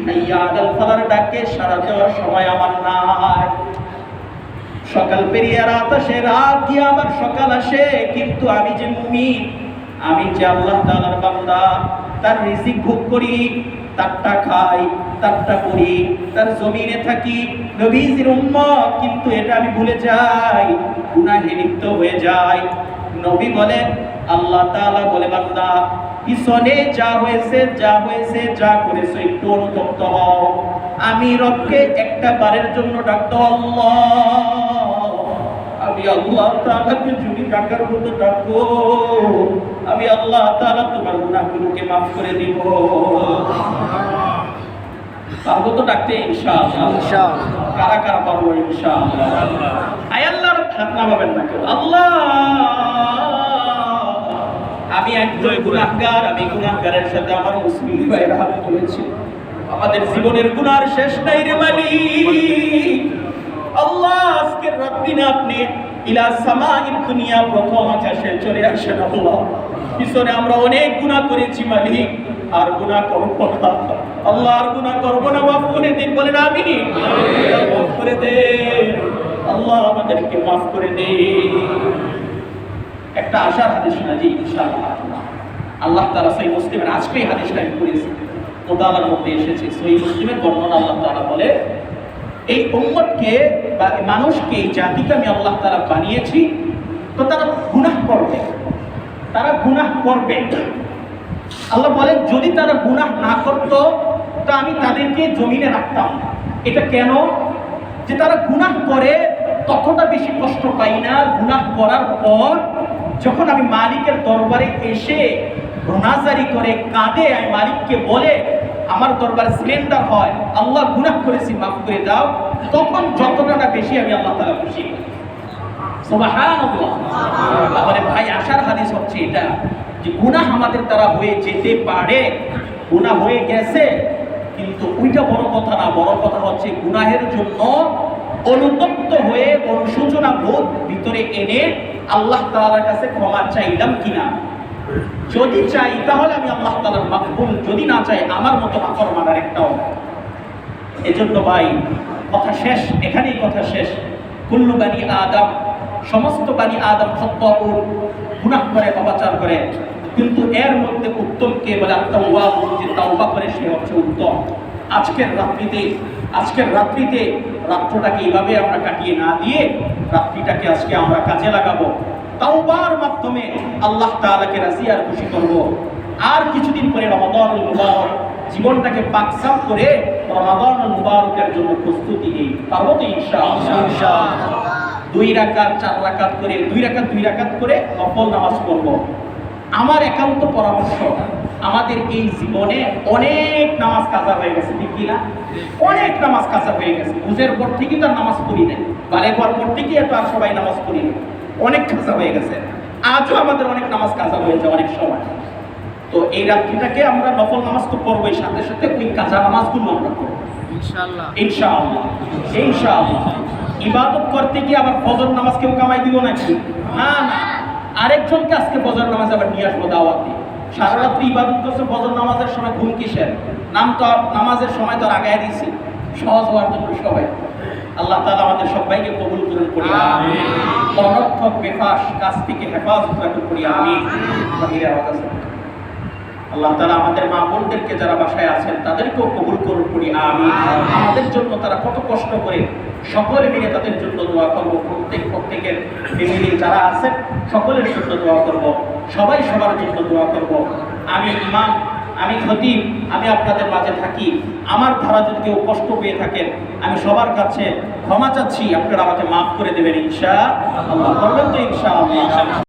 হাইয়া আলাল ফালার ডাকে সাড়া দেওয়ার সময় আমার নাই। সকাল পেরিয়ে রাত আসে, রাত গিয়ে আবার সকাল আসে, কিন্তু আমি যে মুমিন, আমি যে আল্লাহ তাআলার বান্দা, তার রিজিক ভোগ করি, তারটা খাই, তারটা করি, তার জমিনে থাকি, নবীজির উম্মত, কিন্তু এটা আমি ভুলে যাই, গুনাহে লিপ্ত হয়ে যাই। নবী বলেন, আল্লাহ তাআলা বলে, বান্দা পিছনে যা হয়েছে যা করেছো একটু অনুতপ্ত হও। আমি রবকে একটা বারের জন্য ডাকতো আল্লাহ, আমি আল্লাহ তাআলাকে যদি ডাকার মতো ডাকো, আমি আল্লাহ তাআলা তোমার গুনাহগুলোকে মাফ করে দিব। পারবো তো ডাকতে ইনশাআল্লাহ? কারা কারা পারবো ইনশাআল্লাহ? আয় আল্লাহর হাত নামাবেন না কেউ। আল্লাহ, আমি একজন গুনাহগার, আমি গুনাহগারের সাথে আমার মুসলিম ভাইয়েরা হাত তুলেছি। আমাদের জীবনের গুনার শেষ নাই রে মালিক। আল্লাহ, আজকের রাত দিনে আপনি ইলা সামাইদ দুনিয়া প্রথম আকাশে চলে আসেন আল্লাহ। পিছনে আমরা অনেক গুনাহ করেছি মালিক, আর গুনাহ করব না আল্লাহ, আর গুনাহ করব না, মাফ করে দিন, বলেন আমিন। মাফ করে দে আল্লাহ, আমাদেরকে মাফ করে দে। একটা আশার হাদিস শোনাজি ইনশাআল্লাহ। আল্লাহ তাআলা সহিহ মুসলিমের আজকে এই হাদিসটা আমি পড়েছি, মুতালার মধ্যে এসেছে। সহিহ মুসলিমের বর্ণনা আল্লাহ তাআলা বলে, এই উম্মতকে বা মানুষকে, এই জাতিকে আমি আল্লাহ তাআলা বানিয়েছি, তো তারা গুনাহ করবে, তারা গুনাহ করবে। আল্লাহ বলেন যদি তারা গুনাহ না করতো তো আমি তাদেরকে জমিনে রাখতাম না। এটা কেন? যে তারা গুনাহ করে ততটা বেশি কষ্ট পাই না গুনাহ করার পর, যখন আমি মালিকের দরবারে এসে রোনাজারি করে কাঁদে, আমি মালিককে বলে আমার দরবারে সিলিন্ডার হয়, আল্লাহ গুনাহ করেছি মাফ করে দাও, তখন যতটা না বেশি আমি আল্লাহ তাআলা খুশি হই। সুবহানাল্লাহ। তাহলে ভাই আশার হাদিস হচ্ছে এটা, যে গুনাহ আমাদের দ্বারা হয়ে যেতে পারে, গুনাহ হয়ে গেছে, কিন্তু ওইটা বড় কথা না। বড় কথা হচ্ছে গুনাহের জন্য অনুতপ্ত হয়ে অনুশোচনা বোধ ভিতরে এনে আল্লাহ তাআলার কাছে ক্ষমা চাইলাম কিনা। যদি চাই তাহলে আমি আল্লাহ তাআলার মাকবুল, যদি না চাই আমার মতো নাফরমানের একটাও না। এজন্য ভাই কথা শেষ, এখানেই কথা শেষ। কুল্লু বানি আদম, সমস্ত বানি আদম খাত্তাউন, গুনাহ করে, পাপাচার করে, কিন্তু এর মধ্যে উত্তম কে বলে? আত-তাওয়াব, যে তাওবা করে সে হচ্ছে উত্তম। আজকের রাত্রিতে রাত্রটাকে এইভাবে আমরা কাটিয়ে না দিয়ে রাত্রিটাকে আজকে আমরা কাজে লাগাবো, তাওবার মাধ্যমে আল্লাহ তাআলাকে রাজি আর খুশি করব। আর কিছুদিন পরে রমাদানুল মুবারক, জীবনটাকে পাকসাফ করে রমাদানুল মুবারকের জন্য প্রস্তুতি নিই, পারবো তো ইনশাআল্লাহ। 2 রাকাত 4 রাকাত করে, 2 রাকাত করে নফল নামাজ পড়ব। আমার একান্ত পরামর্শ, আমাদের এই জীবনে অনেক নামাজ কাজা হয়ে গেছে, ঠিক কিনা? অনেক নামাজ কাজা হয়ে গেছে। বুঝের পর থেকেই তো নামাজ পড়ি নাই, বালের পর থেকেই এত আর সবাই নামাজ পড়ি না, অনেক কাজা হয়ে গেছে। আজও আমাদের অনেক নামাজ কাজা হয়েছে অনেক সময়। তো এই রাত্রিটাকে আমরা নফল নামাজ তো পড়বোই, সাথে সাথে ওই কাজা নামাজগুলো আমরা করবো ইনশাআল্লাহ। ইবাদত করতে গিয়ে আবার ফজর নামাজ কেউ কামাই দিব নাকি? না, আরেকজনকে আজকে ফজর নামাজ আবার নিয়ে আসবো দাওয়াত দিয়ে। সারা রাত্রি ইবাদত করছে, ফজর নামাজের সময় ঘুম কিসের? নাম তো নামাজের সময় তো আগায় দিয়েছি, সহজ হওয়ার জন্য সবাই। আল্লাহ তাআলা আমাদের সবাইকে কবুল করুন, করি আমিন। অনর্থক বেফাস কাজ থেকে হেফাজত রাখুন, করি আমিন। আল্লাহ তাআলা আমাদের মা বোনদেরকে যারা বাসায় আছেন তাদেরকেও কবুল করুন, করি আমিন। আমাদের জন্য তারা কত কষ্ট করে, সকলে মিলে তাদের জন্য দোয়া করবো। প্রত্যেকের ফ্যামিলি যারা আছেন সকলের জন্য দোয়া করব, সবাই সবার জন্য দোয়া করব। আমি ইমাম, আমি খতিব, আমি আপনাদের মাঝে থাকি। আমার ধারা যদি কেউ কষ্ট পেয়ে থাকেন, আমি সবার কাছে ক্ষমা চাচ্ছি, আপনারা আমাকে মাফ করে দেবেন ইনশাআল্লাহ। বলবেন তো ইনশাআল্লাহ?